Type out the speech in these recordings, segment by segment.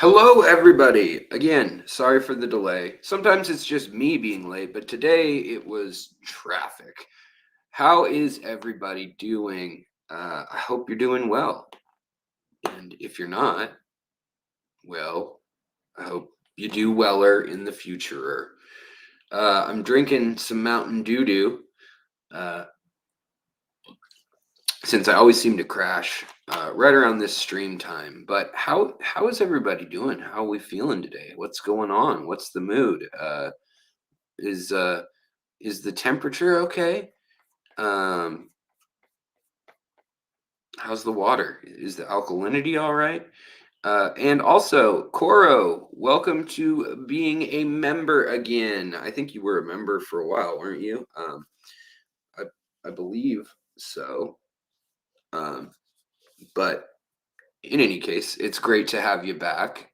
Hello, everybody. Again, sorry for the delay. Sometimes it's just me being late, but today it was traffic. How is everybody doing? I hope you're doing well. And if you're not, well, I hope you do weller in the future. I'm drinking some Mountain Doo-Doo uh, since I always seem to crash right around this stream time. But how is everybody doing? How are we feeling today? What's going on? What's the mood? Is uh is the temperature okay? Um, how's the water? Is the alkalinity all right? And also, Coro, welcome to being a member again. I think you were a member for a while, weren't you? I I believe so. Um, but in any case, it's great to have you back.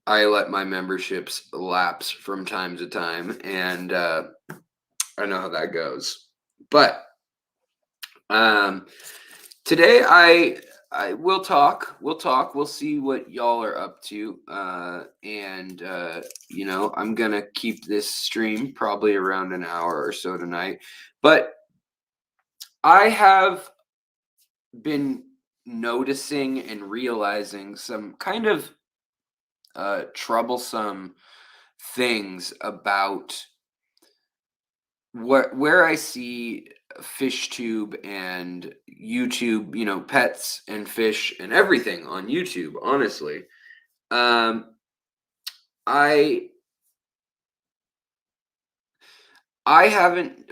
I let my memberships lapse from time to time, and I know how that goes. But Um, today I will talk. We'll talk. We'll see what y'all are up to. And I'm gonna keep this stream probably around an hour or so tonight. But I have been noticing and realizing some kind of troublesome things about where I see fish tube and YouTube, pets and fish and everything on YouTube, honestly. Um I I haven't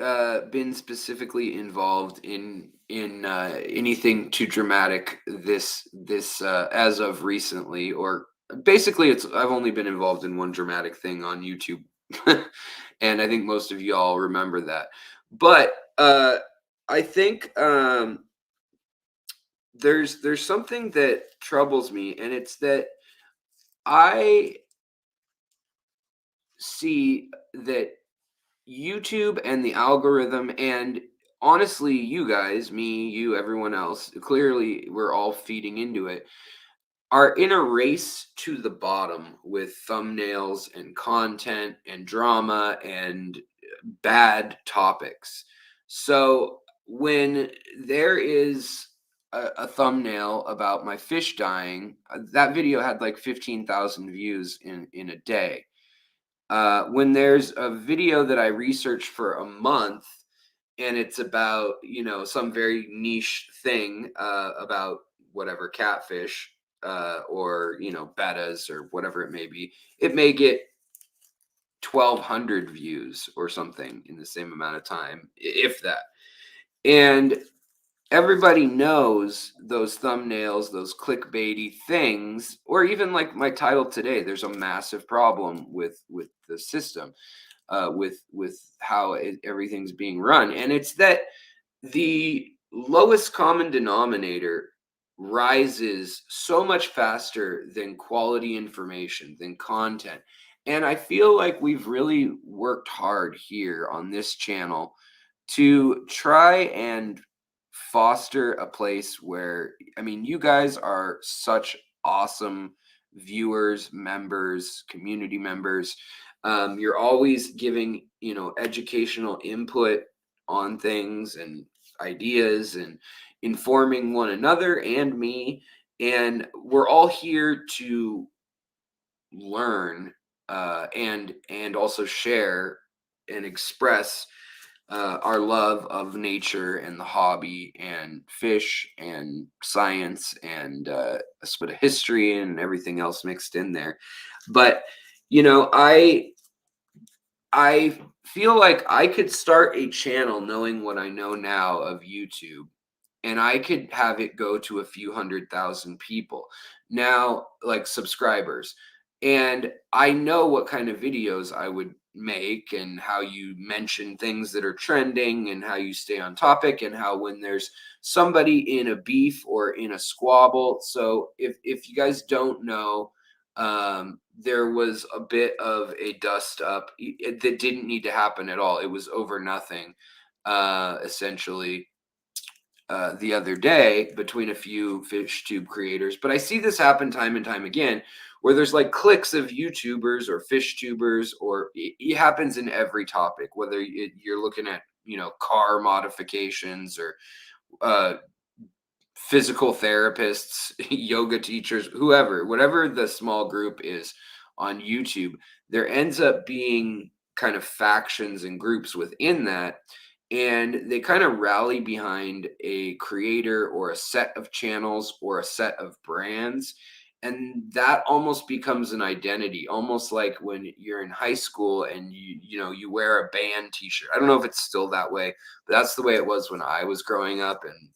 been specifically involved in anything too dramatic this as of recently, or basically it's I've only been involved in one dramatic thing on YouTube. And I think most of y'all remember that. But I think there's something that troubles me, and it's that I see that YouTube and the algorithm, and honestly, you guys, me, you, everyone else, clearly we're all feeding into it, are in a race to the bottom with thumbnails and content and drama and bad topics. So when there is a thumbnail about my fish dying, that video had like 15,000 views in a day. When there's a video that I researched for a month and it's about, some very niche thing about whatever catfish or, bettas or whatever it may be, it may get 1,200 views or something in the same amount of time, if that. And everybody knows those thumbnails, those clickbaity things, or even like my title today, there's a massive problem with the system, with how everything's being run. And it's that the lowest common denominator rises so much faster than quality information, than content. And I feel like we've really worked hard here on this channel to try and foster a place where, I mean, you guys are such awesome viewers, members, community members. You're always giving, educational input on things and ideas and informing one another and me. And we're all here to learn and also share and express our love of nature and the hobby and fish and science and a bit of history and everything else mixed in there. But you know, I feel like I could start a channel knowing what I know now of YouTube, and I could have it go to a few 100,000 people now, like subscribers. And I know what kind of videos I would make and how you mention things that are trending and how you stay on topic and how when there's somebody in a beef or in a squabble. So if you guys don't know, there was a bit of a dust up that didn't need to happen at all. It was over nothing, essentially. the other day between a few fish tube creators, but I see this happen time and time again where there's like cliques of YouTubers or fish tubers, or it happens in every topic, whether you're looking at, car modifications or uh, physical therapists, yoga teachers, whoever, whatever the small group is on YouTube, there ends up being kind of factions and groups within that. And they kind of rally behind a creator or a set of channels or a set of brands. And that almost becomes an identity, almost like when you're in high school and you wear a band t-shirt. I don't know if it's still that way, but that's the way it was when I was growing up. And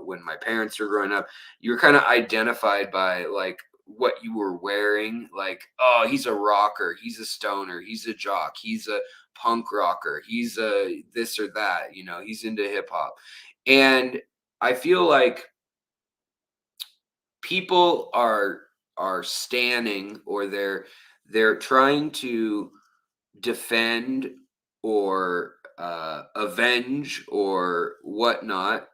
when my parents were growing up, you were kind of identified by like what you were wearing. Like, oh, he's a rocker, he's a stoner, he's a jock, he's a punk rocker, he's a this or that, he's into hip hop. And I feel like people are standing, or they're trying to defend or avenge or whatnot.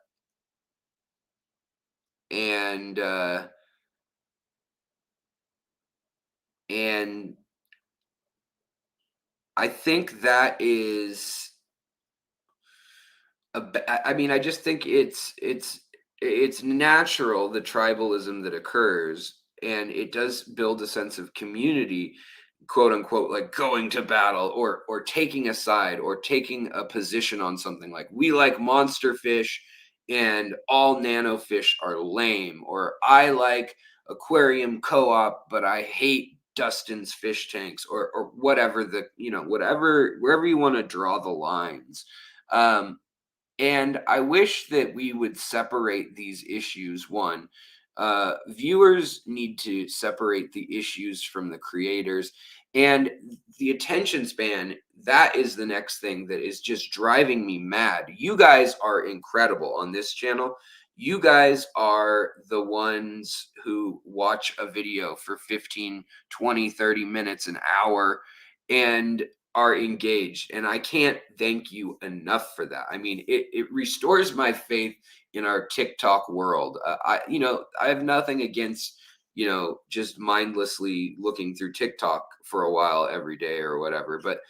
And and I think that is I mean, I just think it's natural, the tribalism that occurs, and it does build a sense of community, quote unquote, like going to battle or taking a side or taking a position on something, like we like monster fish and all nano fish are lame, or I like aquarium co-op but I hate Dustin's fish tanks, or whatever, whatever, wherever you want to draw the lines. um and I wish that we would separate these issues. One, viewers need to separate the issues from the creators, and the attention span. That is the next thing that is just driving me mad. You guys are incredible on this channel. You guys are the ones who watch a video for 15, 20, 30 minutes, an hour, and are engaged, and I can't thank you enough for that. I mean, it restores my faith in our TikTok world. I have nothing against just mindlessly looking through TikTok for a while every day or whatever, but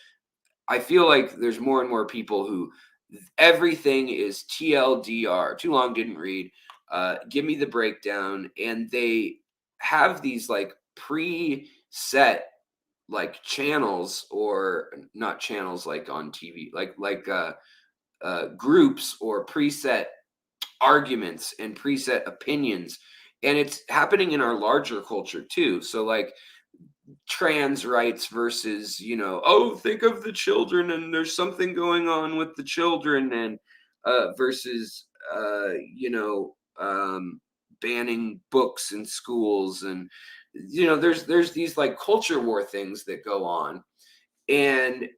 I feel like there's more and more people who everything is TLDR, too long, didn't read, give me the breakdown, and they have these like preset like channels, or not channels like on TV, like groups or preset arguments and preset opinions. And it's happening in our larger culture too. So like trans rights versus, oh, think of the children and there's something going on with the children, and versus banning books in schools. And there's these like culture war things that go on, and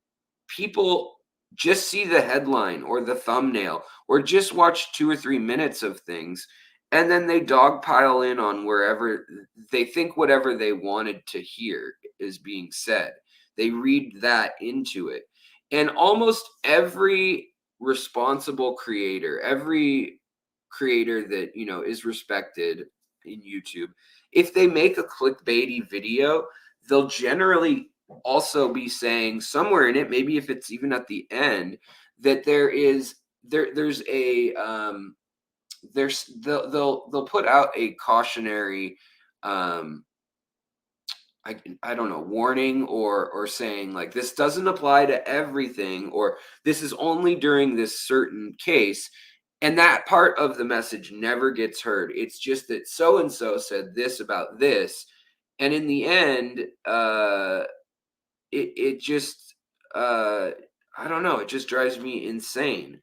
people just see the headline or the thumbnail or just watch 2 or 3 minutes of things, and then they dogpile in on wherever they think whatever they wanted to hear is being said. They read that into it. And almost every responsible creator, every creator that is respected in YouTube, if they make a clickbaity video, they'll generally also be saying somewhere in it, maybe if it's even at the end, that there's a they'll put out a cautionary um I don't know, warning, or saying like this doesn't apply to everything, or this is only during this certain case. And that part of the message never gets heard. It's just that so and so said this about this. And in the end, it just I don't know, it just drives me insane.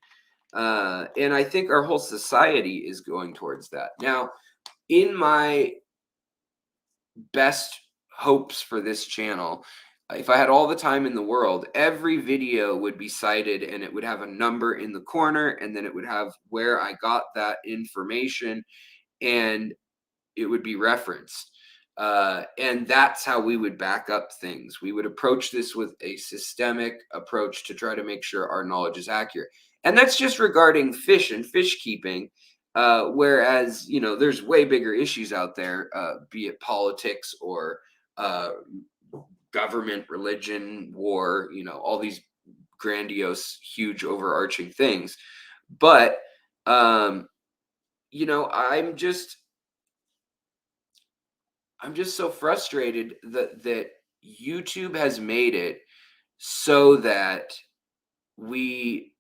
And I think our whole society is going towards that. Now, in my best hopes for this channel, if I had all the time in the world, every video would be cited and it would have a number in the corner, and then it would have where I got that information, and it would be referenced. And that's how we would back up things. We would approach this with a systemic approach to try to make sure our knowledge is accurate. And that's just regarding fish and fish keeping. Whereas, there's way bigger issues out there, be it politics or uh, government, religion, war, all these grandiose, huge, overarching things. But, um, you know, I'm just I'm just so frustrated that YouTube has made it so that we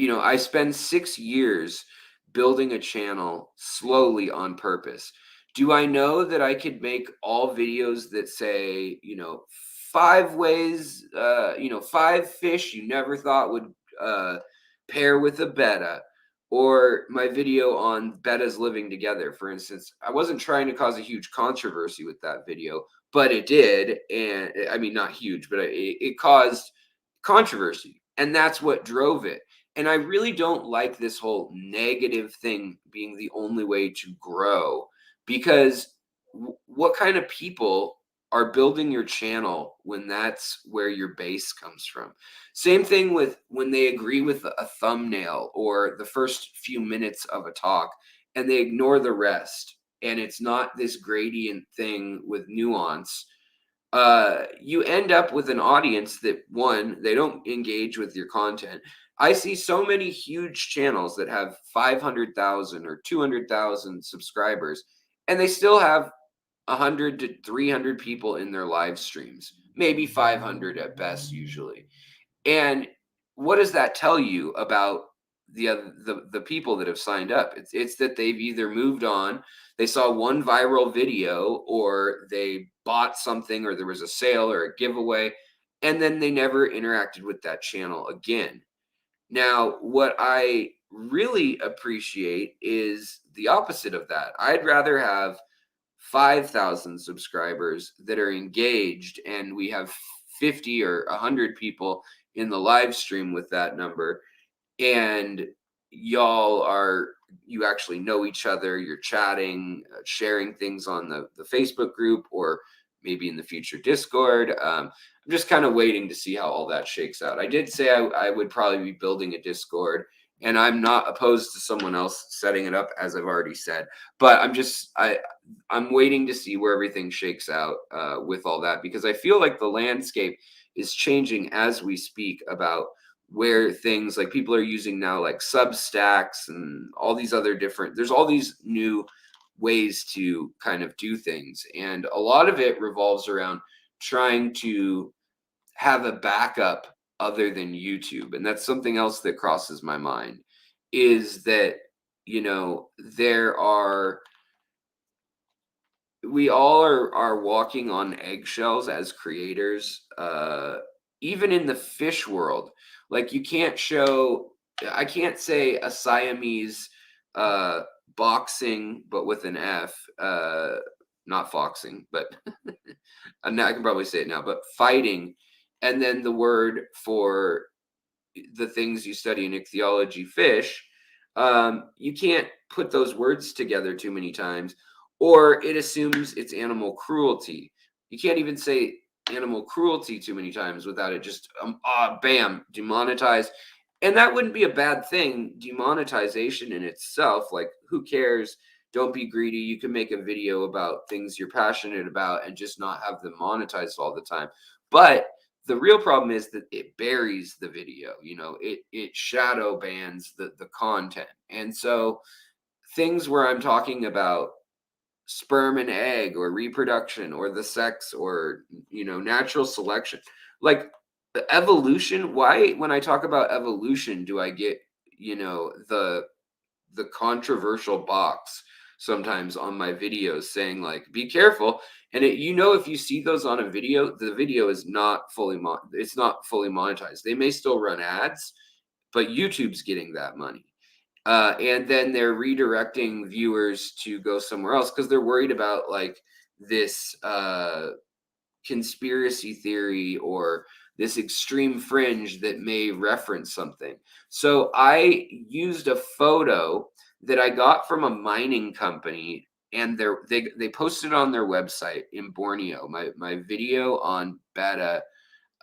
I spend 6 years building a channel slowly on purpose. Do I know that I could make all videos that say, 5 ways, 5 fish you never thought would uh, pair with a betta, or my video on bettas living together, for instance? I wasn't trying to cause a huge controversy with that video, but it did. And I mean, not huge, but it caused controversy. And that's what drove it. And I really don't like this whole negative thing being the only way to grow, because what kind of people are building your channel when that's where your base comes from? Same thing with when they agree with a thumbnail or the first few minutes of a talk and they ignore the rest. And it's not this gradient thing with nuance. You end up with an audience that, one, they don't engage with your content. I see so many huge channels that have 500,000 or 200,000 subscribers, and they still have 100 to 300 people in their live streams, maybe 500 at best, usually. And what does that tell you about the people that have signed up? It's that they've either moved on, they saw one viral video, or they bought something, or there was a sale or a giveaway, and then they never interacted with that channel again. Now, what I really appreciate is the opposite of that. I'd rather have 5,000 subscribers that are engaged, and we have 50 or 100 people in the live stream with that number, and you actually know each other, you're chatting, sharing things on the Facebook group, or maybe in the future Discord. I'm just kind of waiting to see how all that shakes out. I did say I would probably be building a Discord, and I'm not opposed to someone else setting it up, as I've already said. But I'm waiting to see where everything shakes out with all that, because I feel like the landscape is changing as we speak about where things like people are using now, like Substacks and all these other different, there's all these new ways to kind of do things. And a lot of it revolves around trying to have a backup other than YouTube. And that's something else that crosses my mind, is that, there are we all are walking on eggshells as creators, even in the fish world. Like, I can't say a Siamese uh boxing, but with an F, not foxing, but now I can probably say it now, but fighting, and then the word for the things you study in ichthyology, fish. You can't put those words together too many times, or it assumes it's animal cruelty. You can't even say animal cruelty too many times without it just bam, demonetized. And that wouldn't be a bad thing, demonetization in itself. Like, who cares? Don't be greedy. You can make a video about things you're passionate about and just not have them monetized all the time. But the real problem is that it buries the video. It shadow bans the content. And so things where I'm talking about sperm and egg, or reproduction, or the sex, or natural selection, like the evolution, why, when I talk about evolution, do I get the controversial box sometimes on my videos saying, like, be careful? And if you see those on a video, the video is not it's not fully monetized. They may still run ads, but YouTube's getting that money. And then they're redirecting viewers to go somewhere else because they're worried about, like, this conspiracy theory or this extreme fringe that may reference something. So I used a photo that I got from a mining company, and they posted on their website in Borneo my video on Betta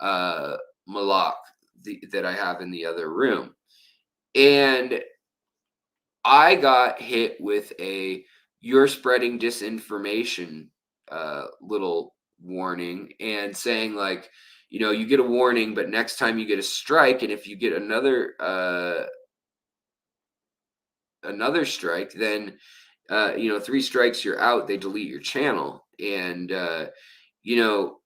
Malak, that I have in the other room. And I got hit with a "you're spreading disinformation" little warning, and saying like, you get a warning, but next time you get a strike, and if you get another strike, then 3 strikes, you're out. They delete your channel, and you know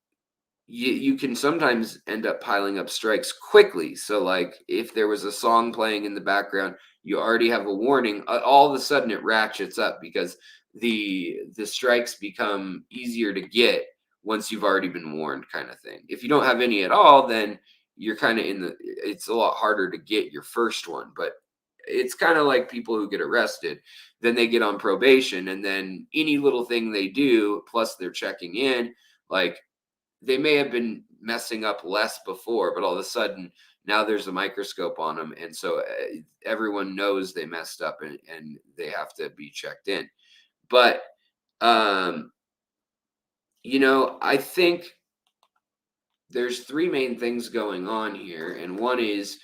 you can sometimes end up piling up strikes quickly. So, like, if there was a song playing in the background, you already have a warning. All of a sudden, it ratchets up because the strikes become easier to get once you've already been warned, kind of thing. If you don't have any at all, then you're kind of in the. It's a lot harder to get your first one, but it's kind of like people who get arrested. Then they get on probation, and then any little thing they do, plus they're checking in, like they may have been messing up less before, but all of a sudden now there's a microscope on them, and so everyone knows they messed up, and they have to be checked in. But um, I think there's three main things going on here, and one is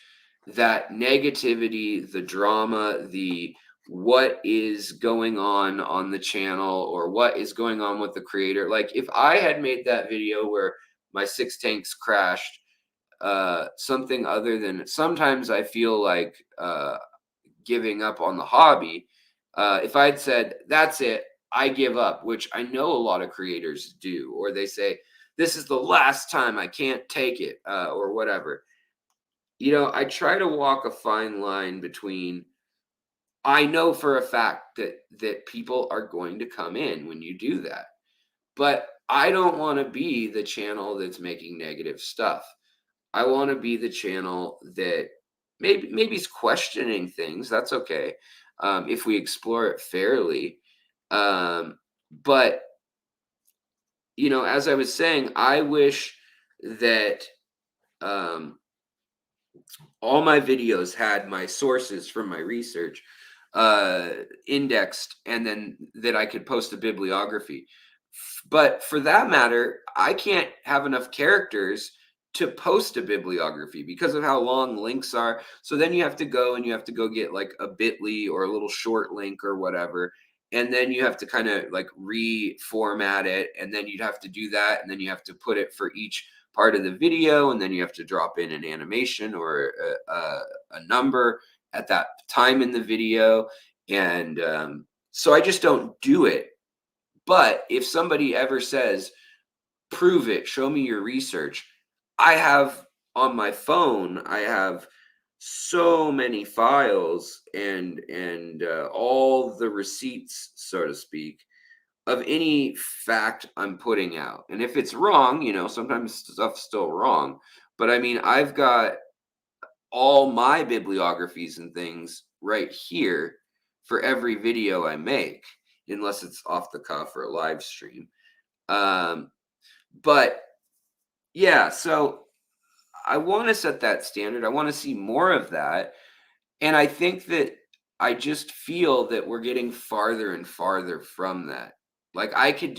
that negativity, the drama, the what is going on the channel, or what is going on with the creator. Like, if I had made that video where my 6 tanks crashed, something other than, sometimes I feel like giving up on the hobby. If I'd said, that's it, I give up, which I know a lot of creators do, or they say, this is the last time, I can't take it, or whatever. I try to walk a fine line between, I know for a fact that people are going to come in when you do that, but I don't want to be the channel that's making negative stuff. I want to be the channel that maybe is questioning things. That's okay, if we explore it fairly. But as I was saying, I wish that um, all my videos had my sources from my research indexed, and then that I could post a bibliography. But for that matter, I can't have enough characters to post a bibliography because of how long links are. So then you have to go, and you have to go get like a bit.ly or a little short link or whatever. And then you have to kind of like reformat it. And then you'd have to do that. And then you have to put it for each part of the video. And then you have to drop in an animation or a number at that time in the video. And so I just don't do it. But if somebody ever says, prove it, show me your research, I have on my phone, I have so many files and all the receipts, so to speak, of any fact I'm putting out. And if it's wrong, sometimes stuff's still wrong. But I mean, I've got all my bibliographies and things right here for every video I make, unless it's off the cuff or a live stream. But yeah, so I want to set that standard. I want to see more of that. And I think that I just feel that we're getting farther and farther from that. Like, I could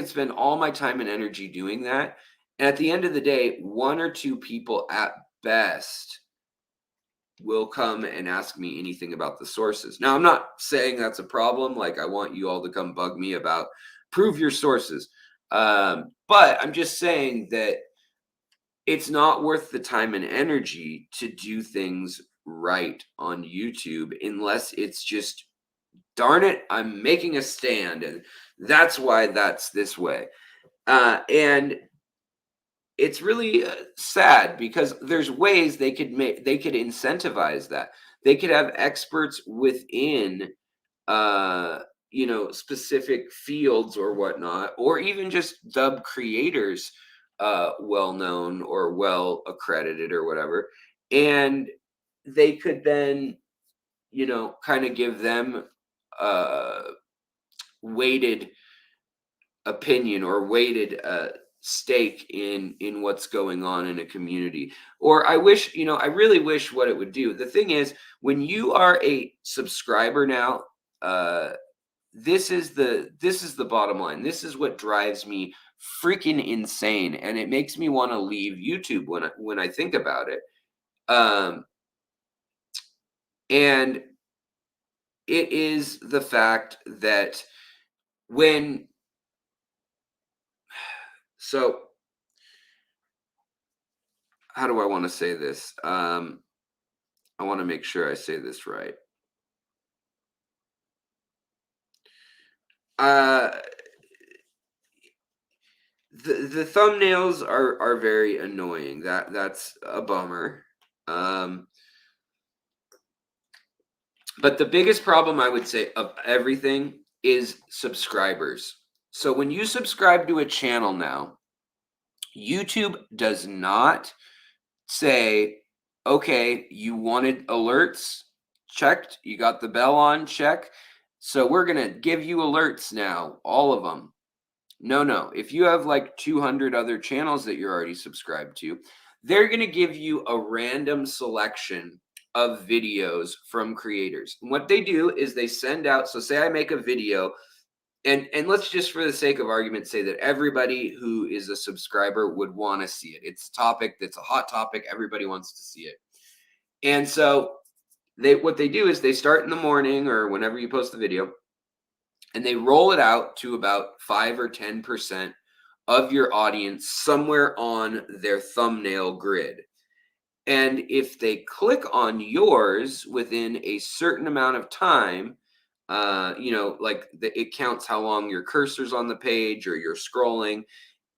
spend all my time and energy doing that. And at the end of the day, one or two people at best will come and ask me anything about the sources. Now, I'm not saying that's a problem. Like, I want you all to come bug me about prove your sources. But I'm just saying that it's not worth the time and energy to do things right on YouTube unless it's just, darn it, I'm making a stand, and that's why that's this way. And it's really sad because there's ways they could incentivize that. They could have experts within specific fields or whatnot, or even just dub creators, well known or well accredited or whatever, and they could then kind of give them uh weighted opinion or weighted stake in what's going on in a community. Or I really wish what it would do. The thing is, when you are a subscriber now, this is the bottom line. This is what drives me freaking insane, and it makes me want to leave YouTube when I think about it. And it is the fact that when, so how do I want to say this? I want to make sure I say this right. Uh, the thumbnails are very annoying. That's a bummer. Um, but the biggest problem I would say of everything is subscribers. So when you subscribe to a channel now, YouTube does not say, okay, you wanted alerts checked, you got the bell on, check. So we're going to give you alerts now, all of them. No, no. If you have like 200 other channels that you're already subscribed to, they're going to give you a random selection of videos from creators. And what they do is they send out, so say I make a video, and let's just for the sake of argument say that everybody who is a subscriber would want to see it. It's a topic that's a hot topic, everybody wants to see it. And so what they do is they start in the morning or whenever you post the video, and they roll it out to about 5 or 10% of your audience somewhere on their thumbnail grid. And if they click on yours within a certain amount of time, like it counts how long your cursor's on the page or you're scrolling.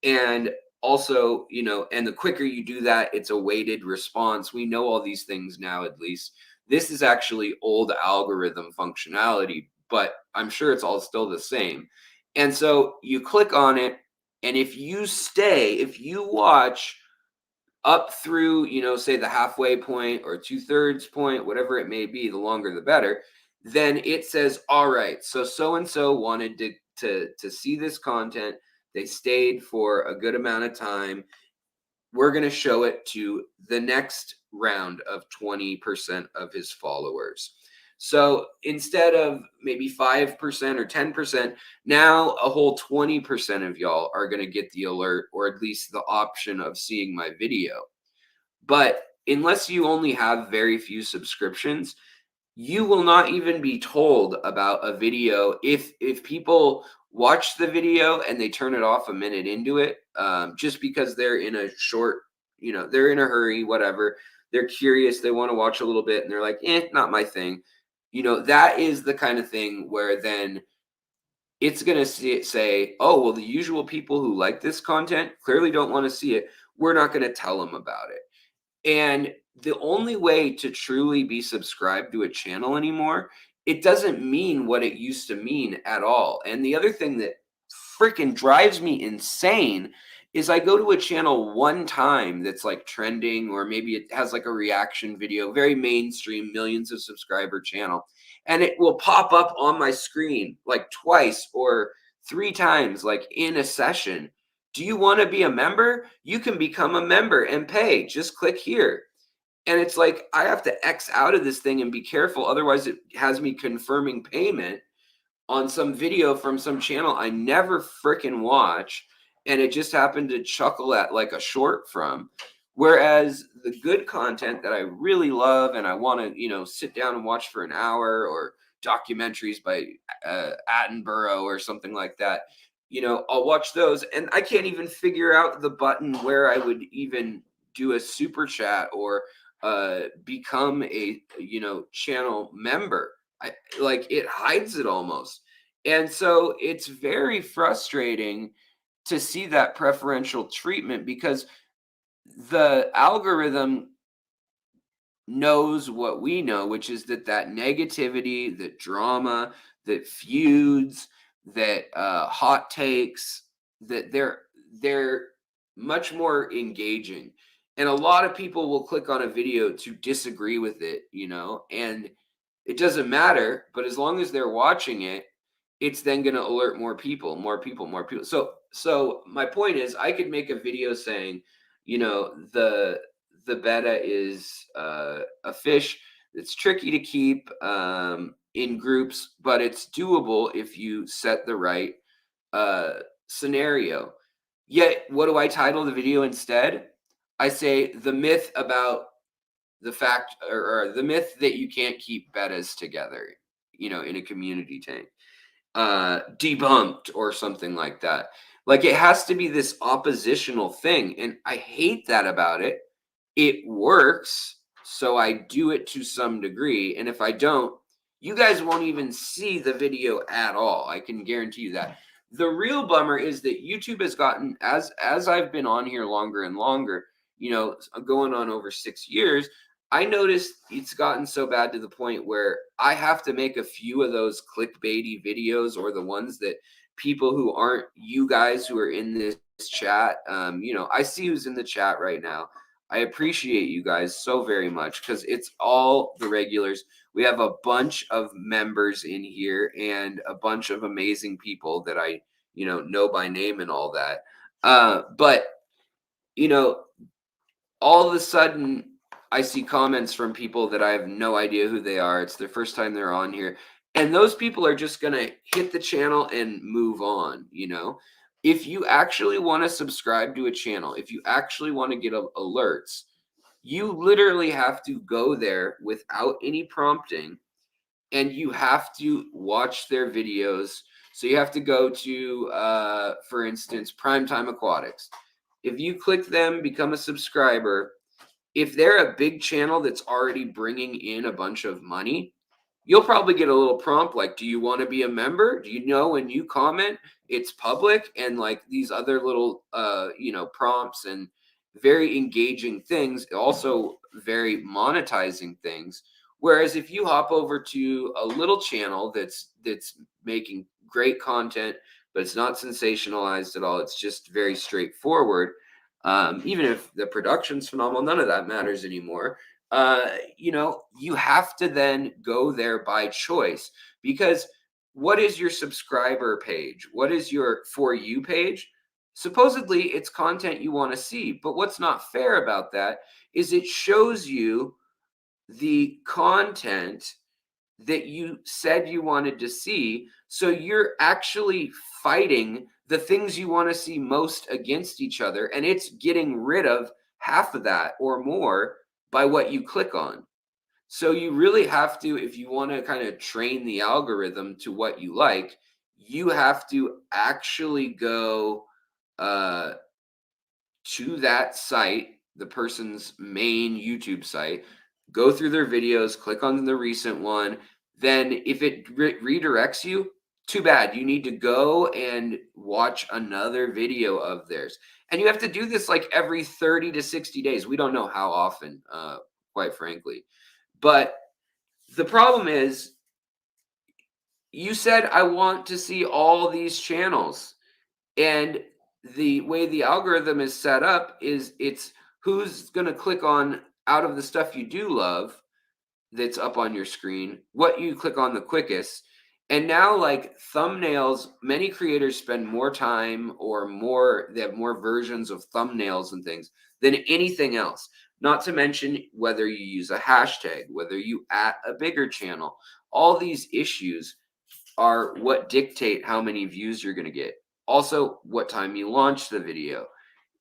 And also, and the quicker you do that, it's a weighted response. We know all these things now, at least. This is actually old algorithm functionality, but I'm sure it's all still the same. And so you click on it, and if you watch up through, say the halfway point or 2/3 point, whatever it may be, the longer the better, then it says, all right, so and so wanted to see this content. They stayed for a good amount of time. We're going to show it to the next round of 20% of his followers. So instead of maybe 5% or 10%, now a whole 20% of y'all are going to get the alert or at least the option of seeing my video. But unless you only have very few subscriptions, you will not even be told about a video if people watch the video and they turn it off a minute into it, just because they're in a short, they're in a hurry, whatever. They're curious, they want to watch a little bit, and they're like, not my thing. That is the kind of thing where then it's going to say, oh, well, the usual people who like this content clearly don't want to see it. We're not going to tell them about it. And the only way to truly be subscribed to a channel anymore, it doesn't mean what it used to mean at all. And the other thing that freaking drives me insane is I go to a channel one time that's like trending, or maybe it has like a reaction video, very mainstream, millions of subscriber channel, and it will pop up on my screen like twice or 3 times, like in a session. Do you want to be a member? You can become a member and pay. Just click here. And it's like, I have to X out of this thing and be careful. Otherwise, it has me confirming payment on some video from some channel I never freaking watch. And it just happened to chuckle at like a short from. Whereas the good content that I really love and I want to, sit down and watch for an hour, or documentaries by Attenborough or something like that, I'll watch those, and I can't even figure out the button where I would even do a super chat or become a channel member. I like it hides it almost. And so it's very frustrating to see that preferential treatment, because the algorithm knows what we know, which is that negativity, that drama, that feuds, that hot takes, that they're much more engaging. And a lot of people will click on a video to disagree with it, and it doesn't matter. But as long as they're watching it, it's then going to alert more people, more people, more people. So my point is, I could make a video saying, the betta is a fish that's tricky to keep in groups, but it's doable if you set the right scenario. Yet, what do I title the video instead? I say the myth about the fact, or the myth that you can't keep bettas together. in a community tank, debunked or something like that. Like it has to be this oppositional thing. And I hate that about it. It works. So I do it to some degree. And if I don't, you guys won't even see the video at all. I can guarantee you that. The real bummer is that YouTube has gotten, as I've been on here longer and longer, going on over 6 years, I noticed it's gotten so bad to the point where I have to make a few of those clickbaity videos, or the ones that people who aren't you guys who are in this chat, I see who's in the chat right now. I appreciate you guys so very much, because it's all the regulars. We have a bunch of members in here and a bunch of amazing people that I, know by name and all that. But, all of a sudden I see comments from people that I have no idea who they are. It's their first time they're on here. And those people are just going to hit the channel and move on, If you actually want to subscribe to a channel, if you actually want to get alerts, you literally have to go there without any prompting, and you have to watch their videos. So you have to go to, for instance, Primetime Aquatics. If you click them, become a subscriber, if they're a big channel that's already bringing in a bunch of money, you'll probably get a little prompt like, do you want to be a member? Do you know when you comment, it's public? And like these other little, prompts and very engaging things, also very monetizing things. Whereas if you hop over to a little channel that's making great content, but it's not sensationalized at all, it's just very straightforward. Even if the production's phenomenal, none of that matters anymore. You have to then go there by choice, because what is your subscriber page? What is your For You page? Supposedly it's content you want to see, but what's not fair about that is it shows you the content that you said you wanted to see. So you're actually fighting the things you want to see most against each other, and it's getting rid of half of that or more by what you click on. So you really have to, if you want to kind of train the algorithm to what you like, you have to actually go to that site, the person's main YouTube site, go through their videos, click on the recent one. Then if it redirects you, too bad. You need to go and watch another video of theirs. And you have to do this like every 30 to 60 days. We don't know how often, quite frankly. But the problem is, you said, I want to see all these channels. And the way the algorithm is set up is it's who's going to click on, out of the stuff you do love that's up on your screen, what you click on the quickest. And now, like thumbnails, many creators spend more time they have more versions of thumbnails and things than anything else. Not to mention whether you use a hashtag, whether you at a bigger channel, all these issues are what dictate how many views you're going to get. Also, what time you launch the video.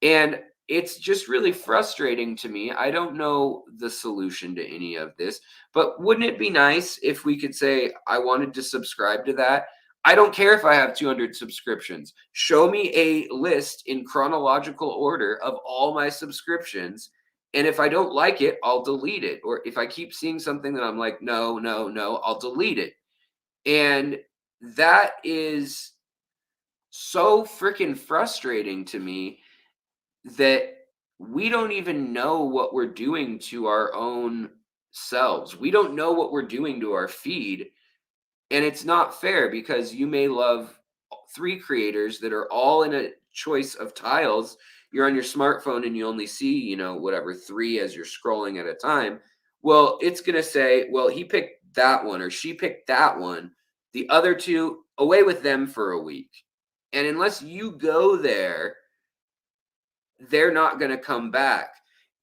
And it's just really frustrating to me. I don't know the solution to any of this, but wouldn't it be nice if we could say, I wanted to subscribe to that? I don't care if I have 200 subscriptions. Show me a list in chronological order of all my subscriptions. And if I don't like it, I'll delete it. Or if I keep seeing something that I'm like, no, no, no, I'll delete it. And that is so freaking frustrating to me, that we don't even know what we're doing to our own selves. We don't know what we're doing to our feed. And it's not fair, because you may love 3 creators that are all in a choice of tiles. You're on your smartphone and you only see, whatever 3 as you're scrolling at a time. Well, it's going to say, well, he picked that one or she picked that one. The other 2, away with them for a week. And unless you go there, they're not going to come back.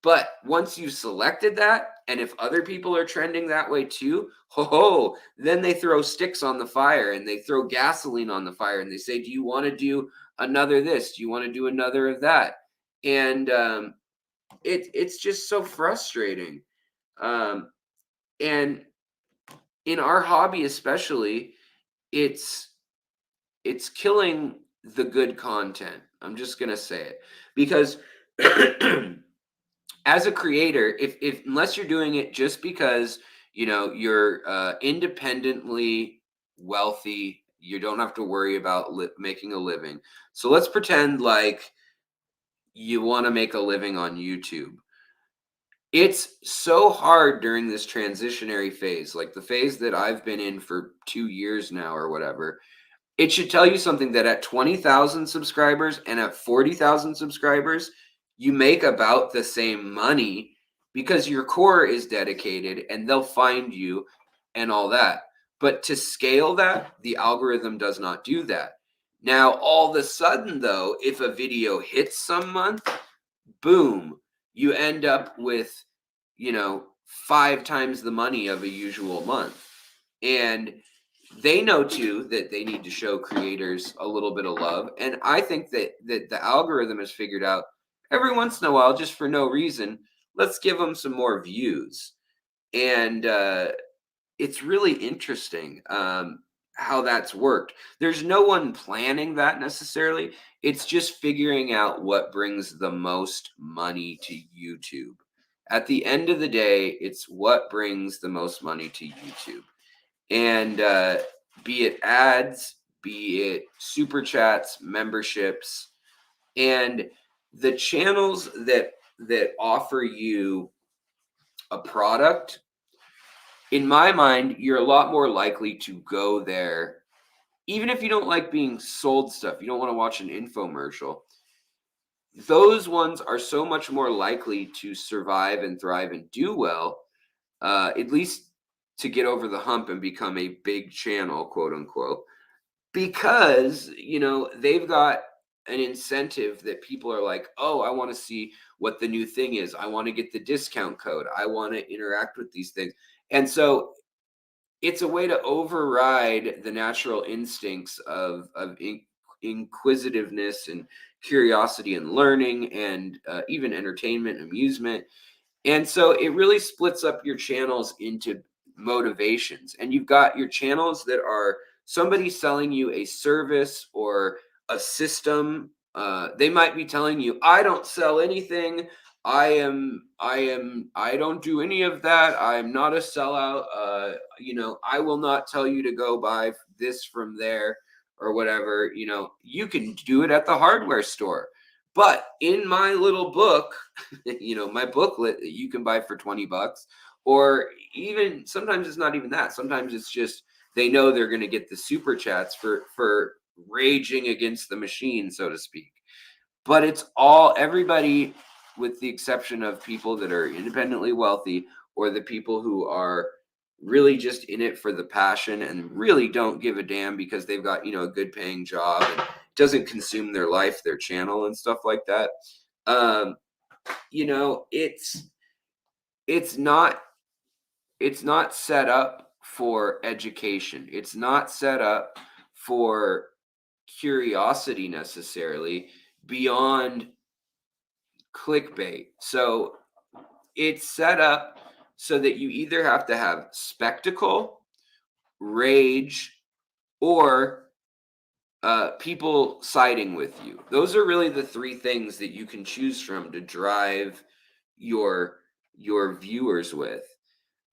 But once you've selected that, and if other people are trending that way too, then they throw sticks on the fire and they throw gasoline on the fire, and they say, do you want to do another this? Do you want to do another of that? And it's just so frustrating. And in our hobby especially, it's killing the good content. I'm just gonna say it because as a creator, if unless you're doing it just because you're independently wealthy, you don't have to worry about making a living. So let's pretend like you want to make a living on YouTube. It's so hard during this transitionary phase, like the phase that I've been in for 2 years now or whatever. It should tell you something that at 20,000 subscribers and at 40,000 subscribers, you make about the same money because your core is dedicated and they'll find you and all that. But to scale that, the algorithm does not do that. Now, all of a sudden, though, if a video hits some month, boom, you end up with, 5 times the money of a usual month. And they know too that they need to show creators a little bit of love. And I think that the algorithm has figured out every once in a while, just for no reason, let's give them some more views. And it's really interesting how that's worked. There's no one planning that necessarily. It's just figuring out what brings the most money to YouTube. At the end of the day, it's what brings the most money to YouTube. And be it ads, be it super chats, memberships, and the channels that offer you a product, in my mind, you're a lot more likely to go there. Even if you don't like being sold stuff, you don't want to watch an infomercial, those ones are so much more likely to survive and thrive and do well, at least to get over the hump and become a big channel, quote unquote, because they've got an incentive that people are like, oh, I want to see what the new thing is, I want to get the discount code, I want to interact with these things. And so it's a way to override the natural instincts of inquisitiveness and curiosity and learning and even entertainment, amusement. And so it really splits up your channels into motivations. And you've got your channels that are somebody selling you a service or a system. They might be telling you, I don't sell anything. I don't do any of that. I'm not a sellout. I will not tell you to go buy this from there or whatever. You can do it at the hardware store. But in my little book, my booklet that you can buy for $20, or even sometimes it's not even that. Sometimes it's just they know they're going to get the super chats for raging against the machine, so to speak. But it's all everybody, with the exception of people that are independently wealthy or the people who are really just in it for the passion and really don't give a damn because they've got a good paying job and doesn't consume their life, their channel and stuff like that. It's not set up for education. It's not set up for curiosity necessarily beyond clickbait. So it's set up so that you either have to have spectacle, rage, or people siding with you. Those are really the three things that you can choose from to drive your viewers with.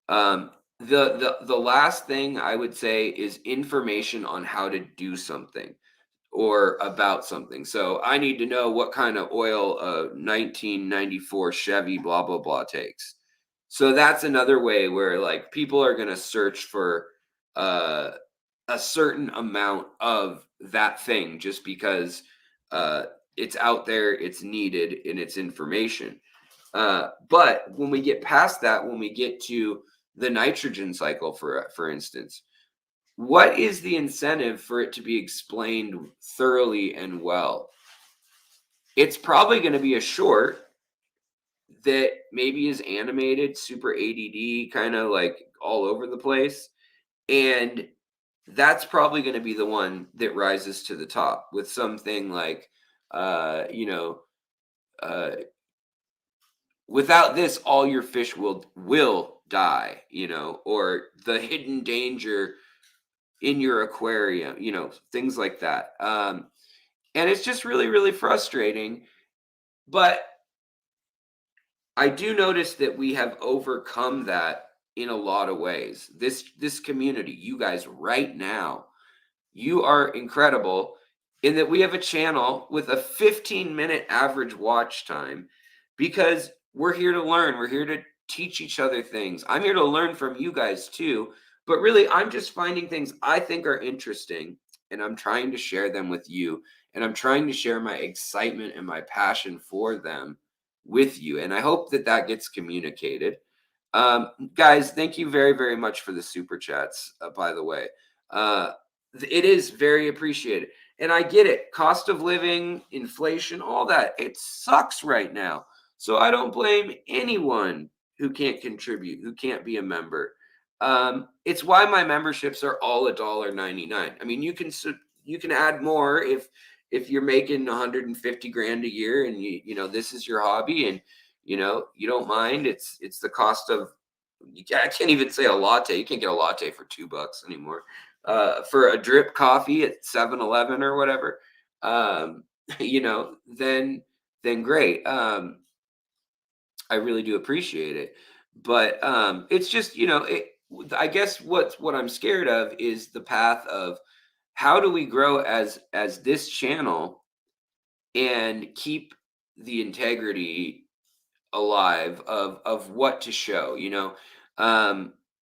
The last thing I would say is information on how to do something or about something. So I need to know what kind of oil a 1994 Chevy blah blah blah takes. So that's another way where like people are going to search for a certain amount of that thing just because it's out there, it's needed, and it's information. But when we get past that, when we get to the nitrogen cycle, for instance, what is the incentive for it to be explained thoroughly and well? It's probably going to be a short that maybe is animated, super ADD, kind of like all over the place. And that's probably going to be the one that rises to the top with something like, uh, you know, uh, without this, all your fish will die, you know, or the hidden danger in your aquarium, you know, things like that. And it's just really, really frustrating. But I do notice that we have overcome that in a lot of ways. This community, you guys right now, you are incredible in that we have a channel with a 15-minute average watch time because we're here to learn. We're here to teach each other things. I'm here to learn from you guys too. But really, I'm just finding things I think are interesting and I'm trying to share them with you. And I'm trying to share my excitement and my passion for them with you. And I hope that that gets communicated. Guys, thank you very, very much for the super chats, by the way. Uh, it is very appreciated. And I get it. Cost of living, inflation, all that. It sucks right now. So I don't blame anyone who can't contribute, who can't be a member. It's why my memberships are all $1.99. I mean, you can add more if you're making 150 grand a year and you know this is your hobby and you know you don't mind. It's the cost of I can't even say a latte. You can't get a latte for $2 anymore. For a drip coffee at 7-Eleven or whatever, um, you know, then great. I really do appreciate it. But it's just, you know, I guess what I'm scared of is the path of how do we grow as this channel and keep the integrity alive of what to show, you know.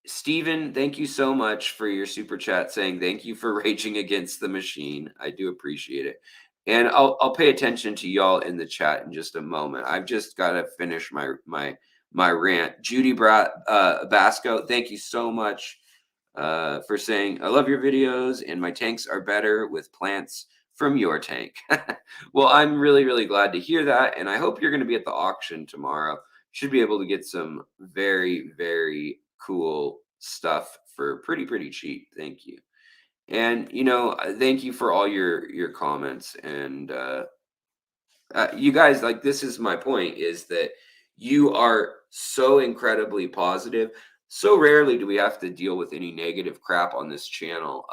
Stephen, thank you so much for your super chat saying thank you for raging against the machine. I do appreciate it. And I'll pay attention to y'all in the chat in just a moment. I've just got to finish my rant. Judy Basco, thank you so much for saying I love your videos and my tanks are better with plants from your tank. Well, I'm really, really glad to hear that. And I hope you're going to be at the auction tomorrow. Should be able to get some very, very cool stuff for pretty, pretty cheap. Thank you. And, you know, thank you for all your comments. And you guys, like, this is my point is that you are so incredibly positive. So rarely do we have to deal with any negative crap on this channel.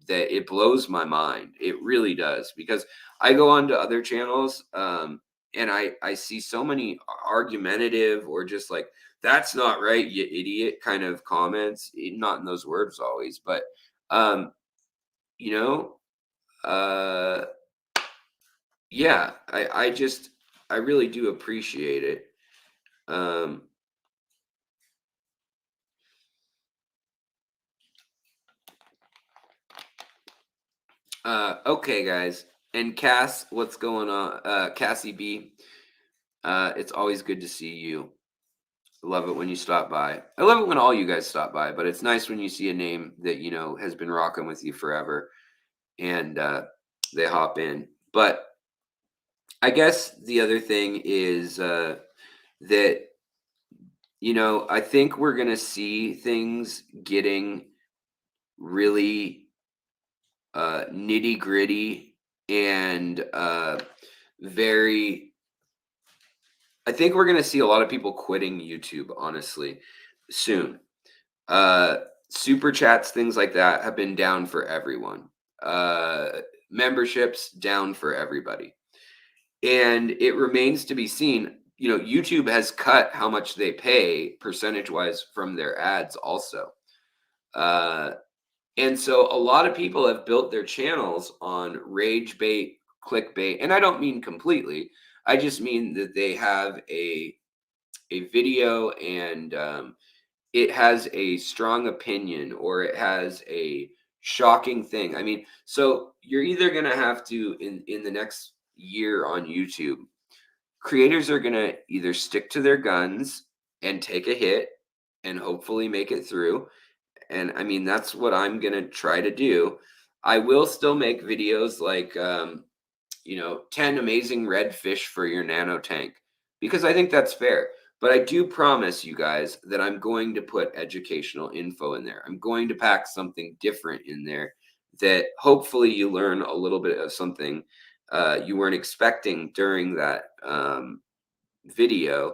That it blows my mind. It really does because I go on to other channels and I see so many argumentative or just like that's not right, you idiot kind of comments. Not in those words always, but um, you know, uh, yeah, I really do appreciate it. Um, okay, guys. And Cass, what's going on? Cassie B, it's always good to see you. I love it when you stop by. I love it when all you guys stop by, but it's nice when you see a name that, you know, has been rocking with you forever and they hop in. But I guess the other thing is that, you know, I think we're going to see things getting really nitty gritty and very. I think we're going to see a lot of people quitting YouTube, honestly, soon. Uh, Super chats, things like that, have been down for everyone. Memberships down for everybody, and it remains to be seen. You know, YouTube has cut how much they pay percentage wise from their ads, also. Uh, And so a lot of people have built their channels on rage bait, clickbait, and I don't mean completely. I just mean that they have a video and it has a strong opinion or it has a shocking thing. I mean, so you're either gonna have to in the next year on YouTube, creators are gonna either stick to their guns and take a hit and hopefully make it through, and I mean that's what I'm gonna try to do. I will still make videos like you know 10 amazing red fish for your nano tank because I think that's fair. But I do promise you guys that I'm going to put educational info in there. I'm going to pack something different in there that hopefully you learn a little bit of something you weren't expecting during that video.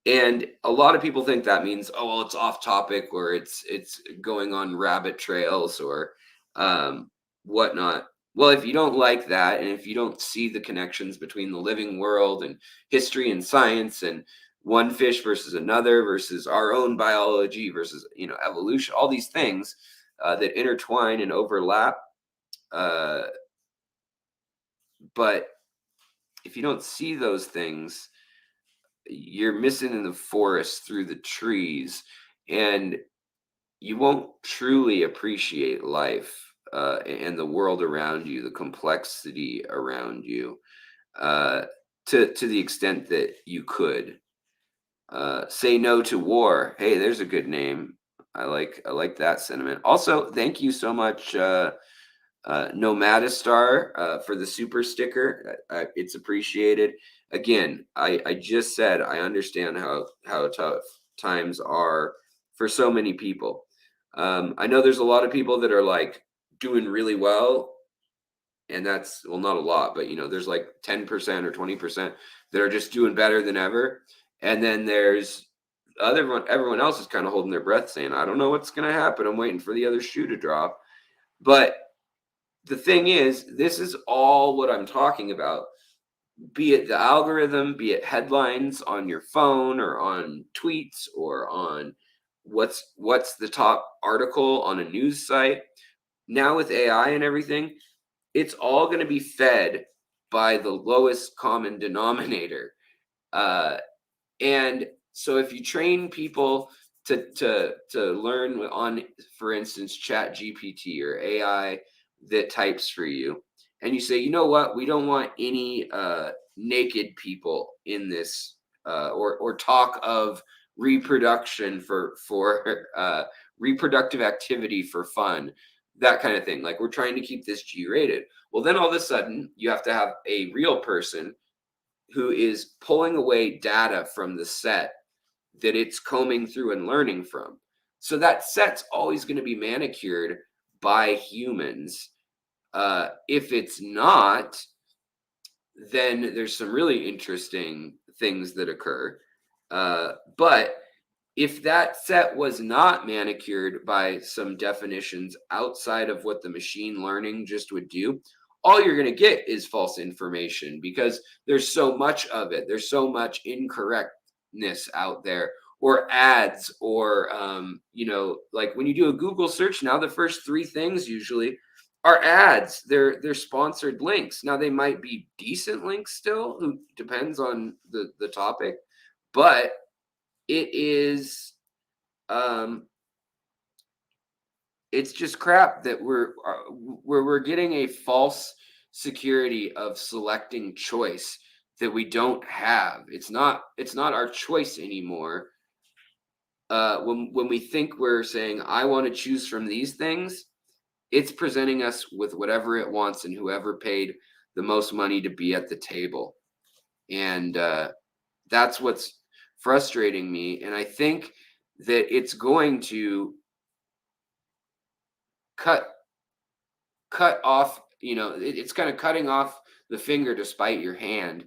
And a lot of people think that means, oh, well, it's off topic, or it's going on rabbit trails, or um, whatnot. Well, if you don't like that, and if you don't see the connections between the living world and history and science, and one fish versus another versus our own biology versus evolution, all these things that intertwine and overlap, uh, but if you don't see those things, you're missing in the forest through the trees, and you won't truly appreciate life and the world around you, the complexity around you, uh, to the extent that you could. Say no to war. Hey, there's a good name. I like that sentiment. Also, thank you so much, Nomadistar, for the super sticker. It's appreciated. Again, I just said I understand how tough times are for so many people. I know there's a lot of people that are like doing really well, and that's, well, not a lot, but there's like 10% or 20% that are just doing better than ever, and then there's everyone else is kind of holding their breath, saying, I don't know what's going to happen. I'm waiting for the other shoe to drop. But the thing is, this is all what I'm talking about, be it the algorithm, be it headlines on your phone or on tweets or on what's the top article on a news site. Now with AI and everything, it's all going to be fed by the lowest common denominator. Uh, and so if you train people to learn on, for instance, Chat GPT or AI that types for you, and you say, you know what, we don't want any naked people in this, or talk of reproduction for reproductive activity for fun, that kind of thing. Like, we're trying to keep this G-rated. Well, then all of a sudden you have to have a real person who is pulling away data from the set that it's combing through and learning from. So that set's always going to be manicured by humans. If it's not, then there's some really interesting things that occur. But if that set was not manicured by some definitions outside of what the machine learning just would do, all you're going to get is false information, because there's so much of it. There's so much incorrectness out there, or ads, or like when you do a Google search now, the first three things usually are ads. They're sponsored links. Now they might be decent links still, depends on the topic, but it is it's just crap that we're getting a false security of selecting choice that we don't have. It's not our choice anymore. When we think we're saying, I want to choose from these things, it's presenting us with whatever it wants and whoever paid the most money to be at the table. And that's what's frustrating me. And I think that it's going to cut off, it's kind of cutting off the finger to spite your hand.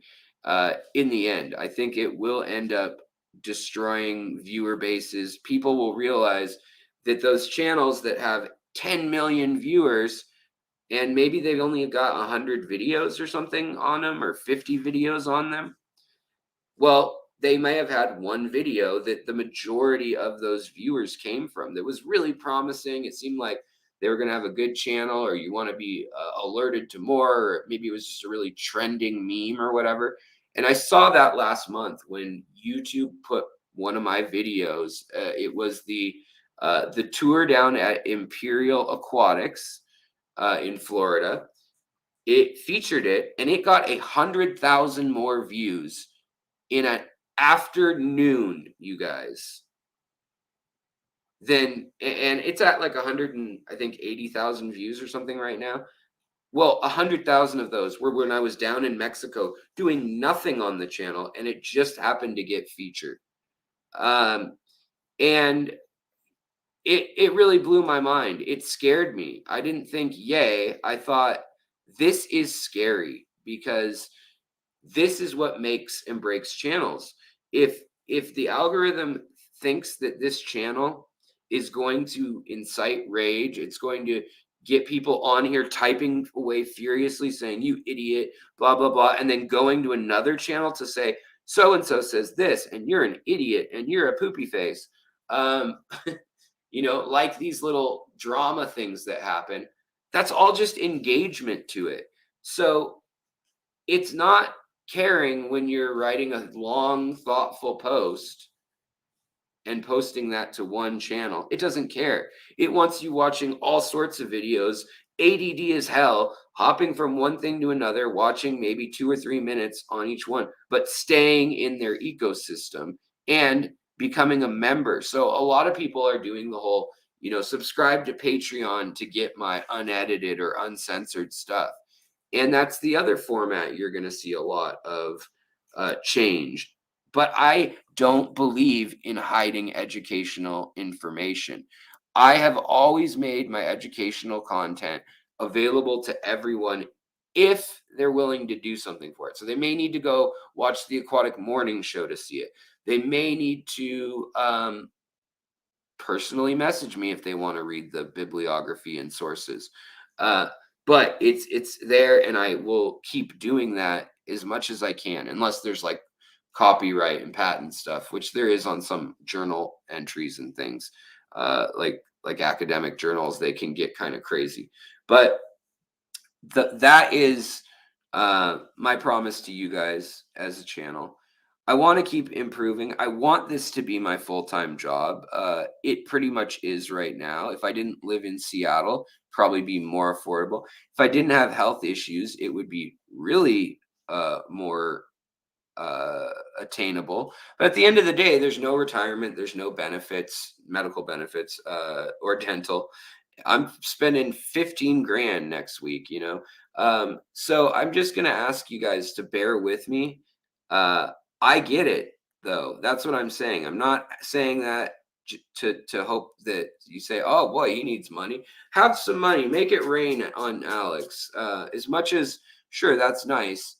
In the end, I think it will end up destroying viewer bases. People will realize that those channels that have 10 million viewers, and maybe they've only got 100 videos or something on them, or 50 videos on them, well, they may have had one video that the majority of those viewers came from that was really promising. It seemed like they were going to have a good channel, or you want to be alerted to more, or maybe it was just a really trending meme or whatever. And I saw that last month when YouTube put one of my videos. It was the tour down at Imperial Aquatics in Florida. It featured it, and it got 100,000 more views in an afternoon, you guys. Then, and it's at like 100 and I think 80,000 views or something right now. Well, 100,000 of those were when I was down in Mexico doing nothing on the channel, and it just happened to get featured. And it really blew my mind. It scared me. I didn't think yay. I thought, this is scary, because this is what makes and breaks channels. If if the algorithm thinks that this channel is going to incite rage, it's going to get people on here typing away furiously saying, you idiot, blah, blah, blah, and then going to another channel to say, so and so says this, and you're an idiot, and you're a poopy face. Um, like these little drama things that happen, that's all just engagement to it. So it's not caring when you're writing a long, thoughtful post and posting that to one channel. It doesn't care. It wants you watching all sorts of videos, ADD as hell, hopping from one thing to another, watching maybe 2 or 3 minutes on each one, but staying in their ecosystem and becoming a member. So a lot of people are doing the whole, subscribe to Patreon to get my unedited or uncensored stuff. And that's the other format you're going to see a lot of change. But I don't believe in hiding educational information. I have always made my educational content available to everyone if they're willing to do something for it. So they may need to go watch the Aquatic Morning Show to see it. They may need to personally message me if they want to read the bibliography and sources. But it's there, and I will keep doing that as much as I can, unless there's like copyright and patent stuff, which there is on some journal entries and things. Like academic journals, they can get kind of crazy. But that is my promise to you guys as a channel. I want to keep improving. I want this to be my full-time job. It pretty much is right now. If I didn't live in Seattle, probably be more affordable. If I didn't have health issues, it would be really more attainable. But at the end of the day, there's no retirement, there's no benefits, medical benefits, or dental. I'm spending 15 grand next week, so I'm just gonna ask you guys to bear with me. I get it, though. That's what I'm saying. I'm not saying that to hope that you say, oh boy, he needs money. Have some money, make it rain on Alex. As much as, sure, that's nice.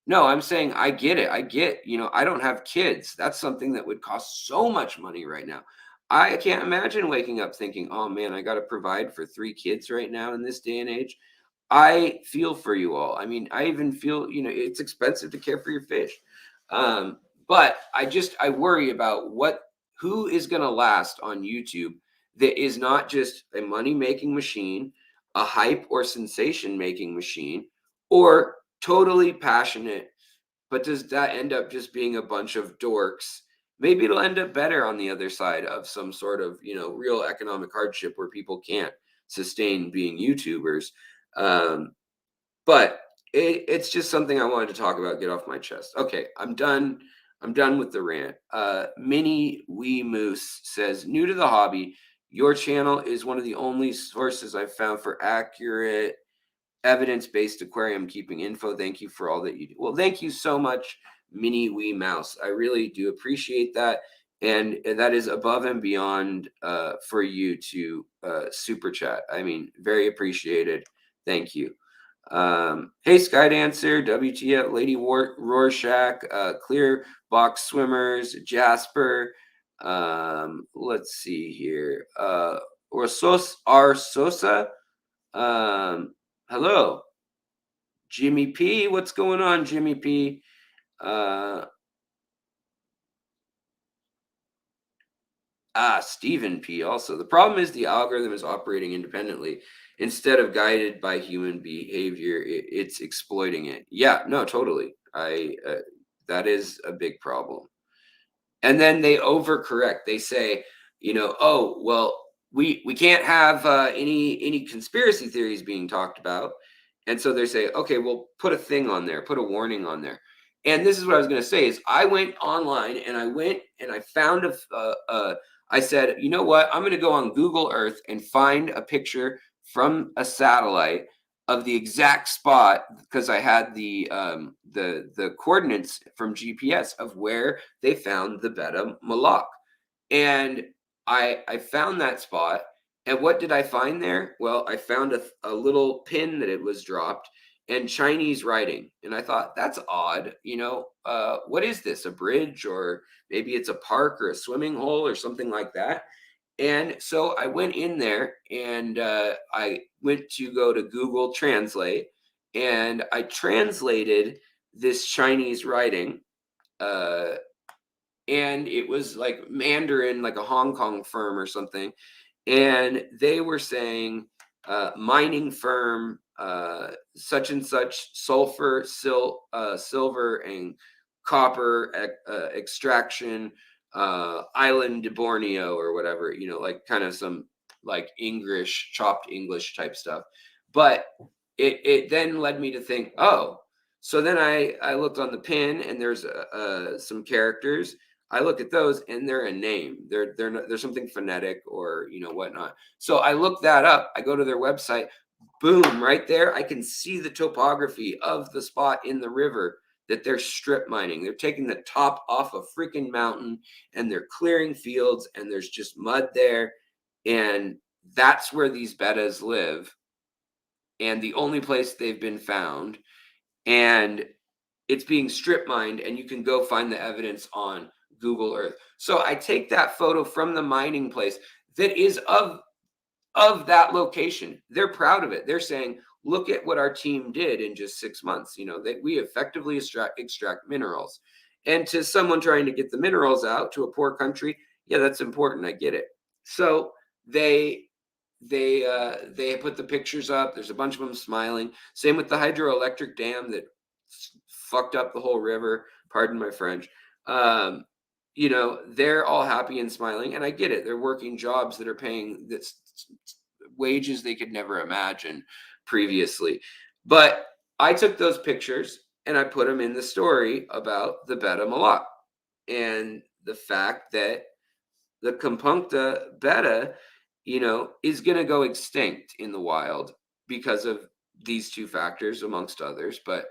No, I'm saying I get it. I get, I don't have kids. That's something that would cost so much money right now. I can't imagine waking up thinking, oh man, I got to provide for 3 kids right now in this day and age. I feel for you all. I mean, I even feel, it's expensive to care for your fish. But I worry about who is going to last on YouTube that is not just a money making machine, a hype or sensation making machine, or totally passionate, but does that end up just being a bunch of dorks? Maybe it'll end up better on the other side of some sort of, real economic hardship where people can't sustain being YouTubers. But it's just something I wanted to talk about, get off my chest. Okay, I'm done. I'm done with the rant. Mini Wee Moose says, new to the hobby, your channel is one of the only sources I've found for accurate evidence-based aquarium keeping info. Thank you for all that you do. Well, thank you so much, Mini Wee Mouse. I really do appreciate that. And that is above and beyond for you to super chat. I mean, very appreciated. Thank you. Hey, Sky Dancer, WTF, Lady Rorschach, Clear Box Swimmers, Jasper. Let's see here. Sosa. Hello, Jimmy P. What's going on, Jimmy P? Stephen P. Also, the problem is the algorithm is operating independently instead of guided by human behavior. It's exploiting it. Yeah, no, totally. That is a big problem. And then they overcorrect. They say, oh well, we can't have any conspiracy theories being talked about, and so they say, okay, well, put a thing on there, put a warning on there. And this is what I was going to say: is I went online and I found I said, you know what? I'm going to go on Google Earth and find a picture from a satellite of the exact spot, because I had the coordinates from GPS of where they found the Beta Malak. And I found that spot. And what did I find there? Well, I found a little pin that it was dropped. and Chinese writing. And I thought, that's odd. What is this? A bridge, or maybe it's a park or a swimming hole or something like that. And so I went in there, and I went to go to Google Translate, and I translated this Chinese writing. Uh, and it was like Mandarin, like a Hong Kong firm or something. And they were saying, mining firm, such and such, sulfur, silver, and copper extraction, island de Borneo or whatever, like kind of some like English, chopped English type stuff. But it then led me to think, oh, so then I looked on the pin, and there's some characters. I look at those, and they're a name. They're something phonetic or whatnot. So I look that up. I go to their website. Boom! Right there, I can see the topography of the spot in the river that they're strip mining. They're taking the top off a freaking mountain, and they're clearing fields, and there's just mud there, and that's where these bettas live, and the only place they've been found, and it's being strip mined, and you can go find the evidence on Google Earth. So I take that photo from the mining place that is of that location. They're proud of it. They're saying, look at what our team did in just 6 months. That we effectively extract minerals. And to someone trying to get the minerals out to a poor country, yeah, that's important. I get it. So they put the pictures up. There's a bunch of them smiling. Same with the hydroelectric dam that fucked up the whole river. Pardon my French. They're all happy and smiling, and I get it. They're working jobs that are paying this wages they could never imagine previously. But I took those pictures and I put them in the story about the betta malak and the fact that the compuncta betta, is going to go extinct in the wild because of these two factors, amongst others. But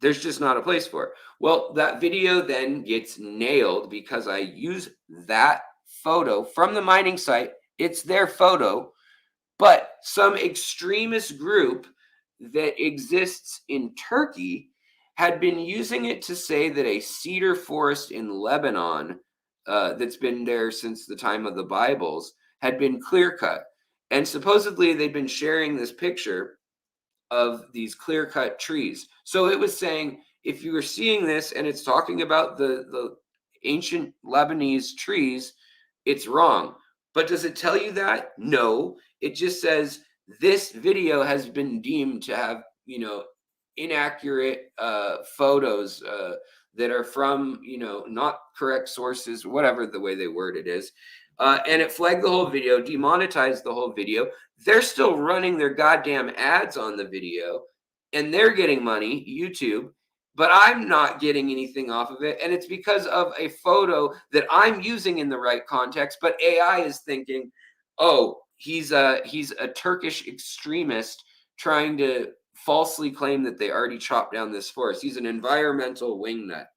there's just not a place for it. Well, that video then gets nailed because I use that photo from the mining site. It's their photo, but some extremist group that exists in Turkey had been using it to say that a cedar forest in Lebanon, that's been there since the time of the Bibles, had been clear cut. And supposedly they'd been sharing this picture of these clear cut trees. So it was saying, if you were seeing this and it's talking about the ancient Lebanese trees, it's wrong. But does it tell you that? No. It just says this video has been deemed to have, inaccurate photos that are from, not correct sources, whatever the way they word it is. And it flagged the whole video, demonetized the whole video. They're still running their goddamn ads on the video, and they're getting money, YouTube, but I'm not getting anything off of it. And it's because of a photo that I'm using in the right context, but AI is thinking, oh, he's a Turkish extremist trying to falsely claim that they already chopped down this forest. He's an environmental wingnut.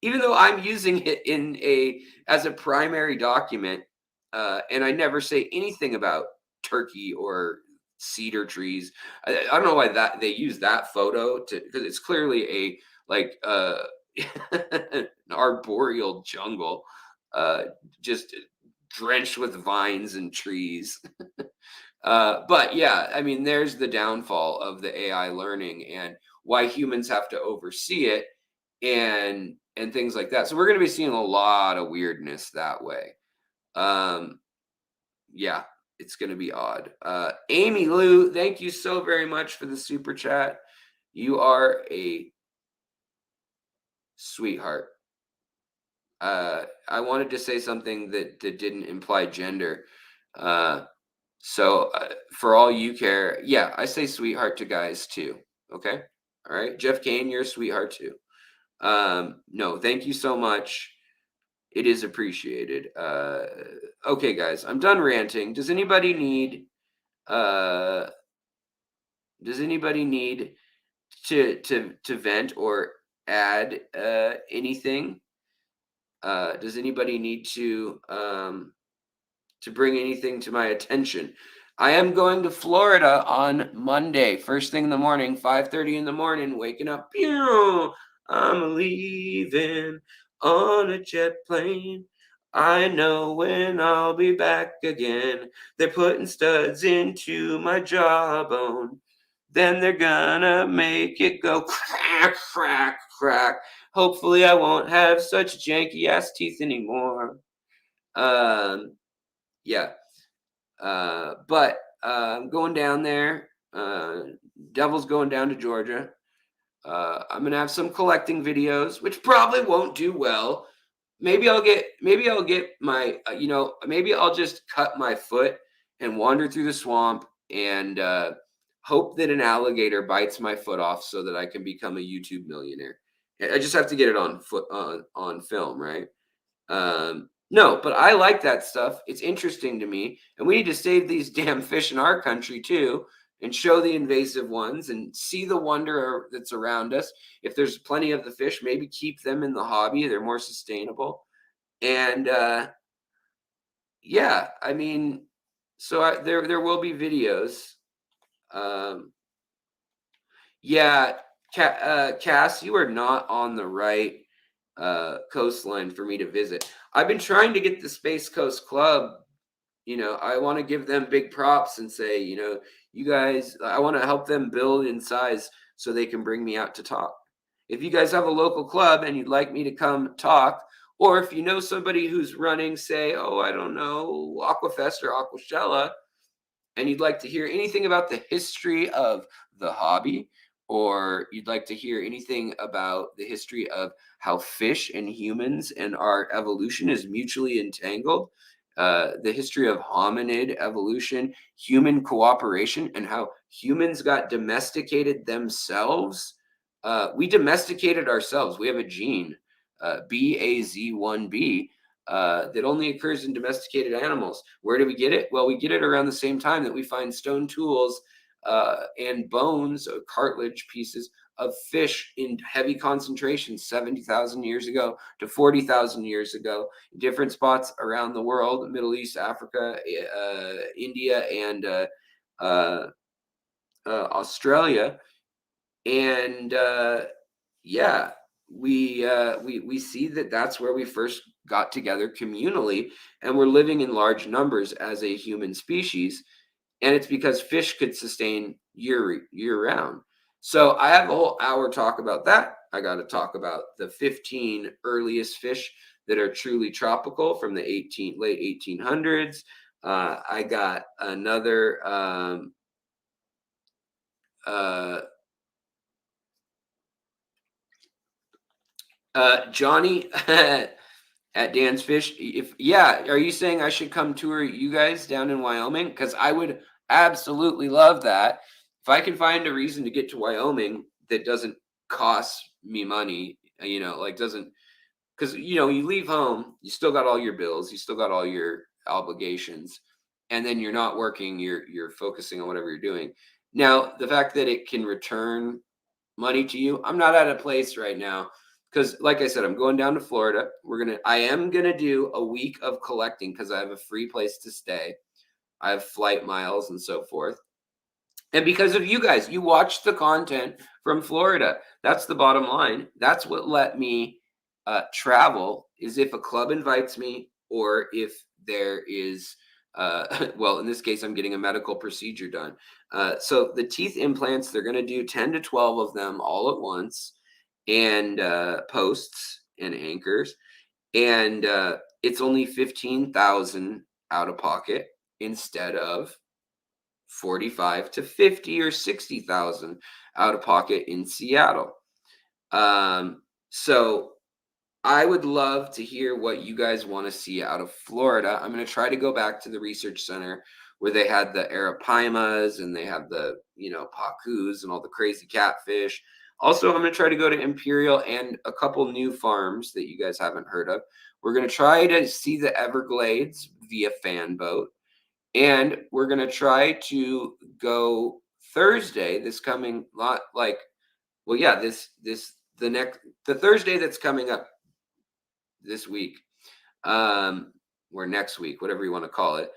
Even though I'm using it as a primary document, and I never say anything about Turkey or cedar trees. I don't know why that they use that photo because it's clearly a like an arboreal jungle, just drenched with vines and trees. But yeah, I mean, there's the downfall of the AI learning and why humans have to oversee it and things like that. So we're going to be seeing a lot of weirdness that way. Yeah, it's going to be odd. Amy Lou, thank you so very much for the super chat. You are a sweetheart. I wanted to say something that didn't imply gender. So for all you care, yeah, I say sweetheart to guys too. Okay. All right. Jeff Kane, you're a sweetheart too. No, thank you so much. It is appreciated. Okay, guys, I'm done ranting. Does anybody need to vent or add anything? Does anybody need to bring anything to my attention? I am going to Florida on Monday, first thing in the morning, 5:30 in the morning, waking up. Pew, I'm leaving on a jet plane. I know when I'll be back again. They're putting studs into my jawbone. Then they're gonna make it go crack, crack, crack. Hopefully, I won't have such janky ass teeth anymore. Um, yeah. But I'm going down there. Devil's going down to Georgia. I'm gonna have some collecting videos, which probably won't do well. Maybe I'll get my maybe I'll just cut my foot and wander through the swamp and hope that an alligator bites my foot off so that I can become a YouTube millionaire. I just have to get it on film, right? No, but I like that stuff. It's interesting to me, and we need to save these damn fish in our country too, and show the invasive ones and see the wonder that's around us. If there's plenty of the fish, maybe keep them in the hobby. They're more sustainable. And yeah, I mean, there will be videos. Um, yeah, Cass, you are not on the right coastline for me to visit. I've been trying to get the Space Coast Club. I want to give them big props and say, you guys, I want to help them build in size so they can bring me out to talk. If you guys have a local club and you'd like me to come talk, or if you know somebody who's running, say, oh, I don't know, Aquafest or Aquashella, and you'd like to hear anything about the history of the hobby, or you'd like to hear anything about the history of how fish and humans and our evolution is mutually entangled, the history of hominid evolution, human cooperation, and how humans got domesticated themselves. We domesticated ourselves. We have a gene, BAZ1B, that only occurs in domesticated animals. Where do we get it? Well, we get it around the same time that we find stone tools and bones or cartilage pieces of fish in heavy concentration 70,000 years ago to 40,000 years ago, in different spots around the world, Middle East, Africa, India, and uh, Australia. And yeah, we see that that's where we first got together communally, and we're living in large numbers as a human species, and it's because fish could sustain year round. So I have a whole hour talk about that. I got to talk about the 15 earliest fish that are truly tropical from the late 1800s. I got another Johnny at Dan's Fish. Are you saying I should come tour you guys down in Wyoming? Because I would absolutely love that. If I can find a reason to get to Wyoming that doesn't cost me money, like doesn't, because you leave home, you still got all your bills, you still got all your obligations, and then you're not working, you're focusing on whatever you're doing. Now, the fact that it can return money to you, I'm not at a place right now because, like I said, I'm going down to Florida. I am gonna do a week of collecting because I have a free place to stay. I have flight miles and so forth. And because of you guys, you watch the content from Florida. That's the bottom line. That's what let me travel, is if a club invites me, or if there is, well, in this case, I'm getting a medical procedure done. So the teeth implants, they're going to do 10 to 12 of them all at once, and posts and anchors. And it's only 15,000 out of pocket instead of 45 to 50 or 60,000 out of pocket in Seattle. So I would love to hear what you guys want to see out of Florida. I'm going to try to go back to the research center where they had the arapaimas and they have the, pacus and all the crazy catfish. Also, I'm going to try to go to Imperial and a couple new farms that you guys haven't heard of. We're going to try to see the Everglades via fan boat. And we're going to try to go Thursday, this coming lot, like, well, yeah, the Thursday that's coming up this week, or next week, whatever you want to call it.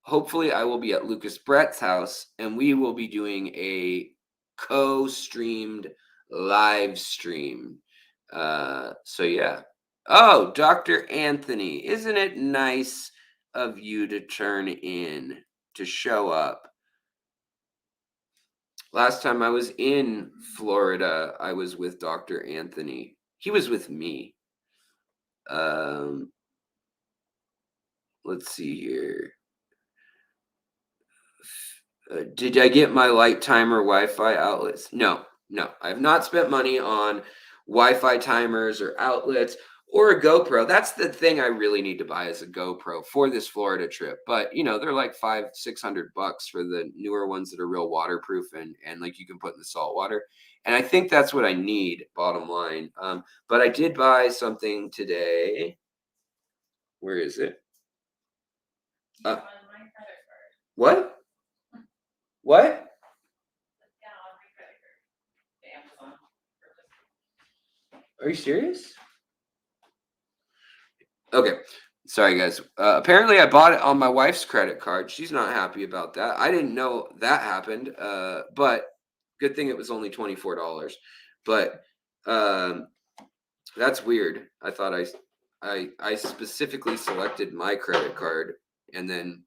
hopefully I will be at Lucas Brett's house and we will be doing a co-streamed live stream. So yeah. Oh, Dr. Anthony, isn't it nice of you to turn in, to show up? Last time I was in Florida, I was with Dr. Anthony. He was with me. Um, let's see here. Did I get my light timer Wi-Fi outlets? No, no. I have not spent money on Wi-Fi timers or outlets or a GoPro. That's the thing I really need to buy is a GoPro for this Florida trip. But they're like 500-600 bucks for the newer ones that are real waterproof and like you can put in the salt water. And I think that's what I need, bottom line. But I did buy something today. Where is it? What? What? Are you serious? Okay. Sorry, guys. Apparently, I bought it on my wife's credit card. She's not happy about that. I didn't know that happened. But good thing it was only $24. But um, that's weird. I thought I specifically selected my credit card and then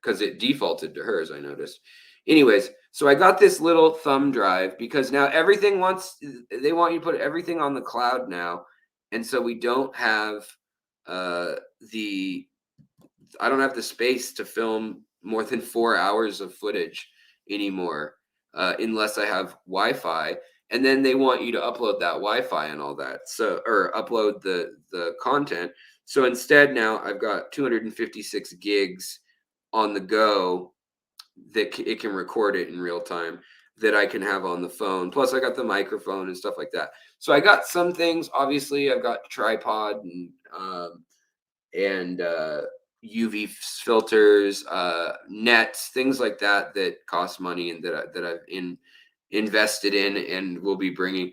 because it defaulted to hers, I noticed. Anyways, so I got this little thumb drive because now they want you to put everything on the cloud now. And so we don't have uh the I don't have the space to film more than 4 hours of footage anymore, unless I have Wi-Fi. And then they want you to upload that Wi-Fi and all that, so or upload the content. So instead, now I've got 256 gigs on the go that it can record it in real time that I can have on the phone. Plus, I got the microphone and stuff like that. So I got some things. Obviously, I've got tripod and UV filters, nets, things like that that cost money and that I've invested in and will be bringing.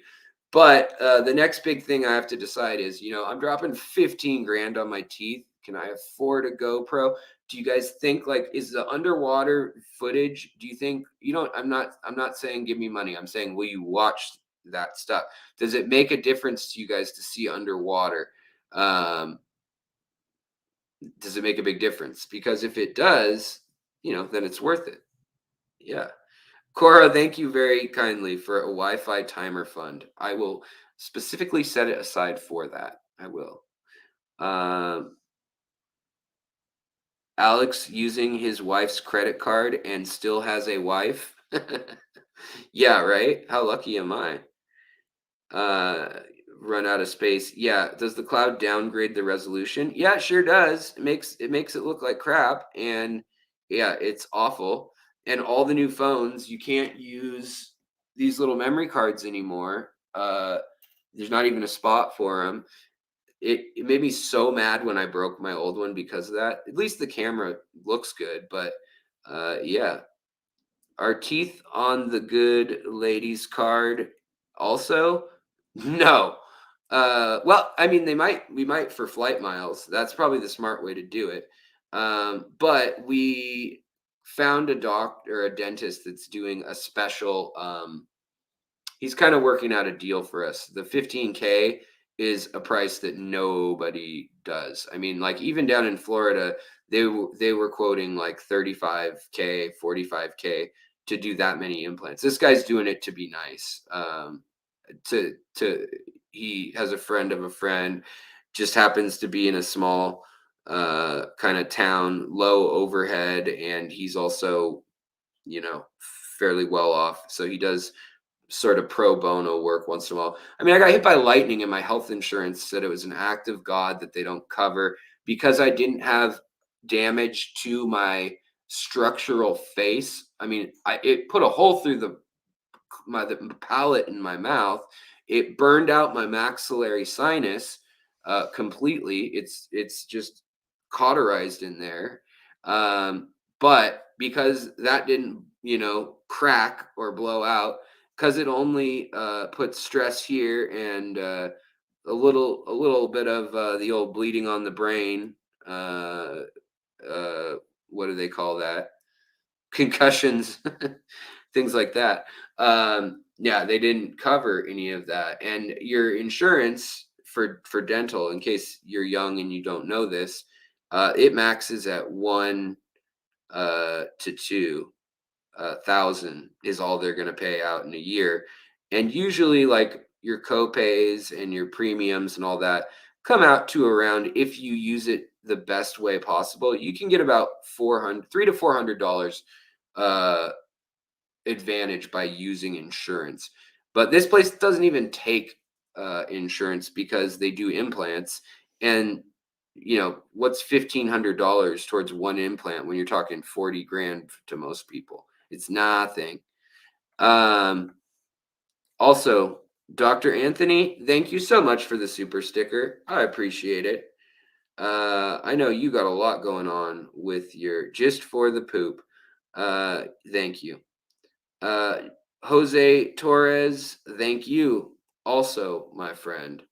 But the next big thing I have to decide is, I'm dropping 15 grand on my teeth. Can I afford a GoPro? Do you guys think like is the underwater footage? Do you think I'm not saying give me money. I'm saying will you watch that stuff? Does it make a difference to you guys to see underwater? Um, does it make a big difference? Because if it does, then it's worth it. Yeah. Cora, thank you very kindly for a Wi-Fi timer fund. I will specifically set it aside for that. I will. Um, Alex using his wife's credit card and still has a wife. Yeah, right? How lucky am I? Uh, run out of space. Yeah. Does the cloud downgrade the resolution? Yeah, it sure does. It makes it look like crap. And yeah, it's awful. And all the new phones, you can't use these little memory cards anymore. There's not even a spot for them. It made me so mad when I broke my old one because of that. At least the camera looks good, but yeah. Are teeth on the good ladies card also? No. Well, I mean, we might for flight miles. That's probably the smart way to do it. But we found a doctor, a dentist that's doing a special. He's kind of working out a deal for us. The 15K is a price that nobody does. I mean, like even down in Florida, they were quoting like 35K, 45K to do that many implants. This guy's doing it to be nice. To he has a friend of a friend, just happens to be in a small kind of town, low overhead, and he's also, you know, fairly well off. So he does sort of pro bono work once in a while. I mean, I got hit by lightning and my health insurance said it was an act of God that they don't cover because I didn't have damage to my structural face. I mean, it put a hole through the palate in my mouth. It burned out my maxillary sinus completely. It's just cauterized in there. But because that didn't, crack or blow out, because it only put stress here and a little bit of the old bleeding on the brain. Uh, what do they call that? Concussions, things like that. Yeah, they didn't cover any of that. And your insurance for dental, in case you're young and you don't know this, it maxes at 1 to 2 thousand is all they're going to pay out in a year. And usually, like your copays and your premiums and all that come out to around, if you use it the best way possible, you can get about 400, $300 to $400 uh, advantage by using insurance. But this place doesn't even take insurance because they do implants. And what's $1,500 towards one implant when you're talking 40 grand to most people? It's nothing. Also, Dr. Anthony, thank you so much for the super sticker. I appreciate it. I know you got a lot going on with your just for the poop. Thank you. Jose Torres, thank you also, my friend.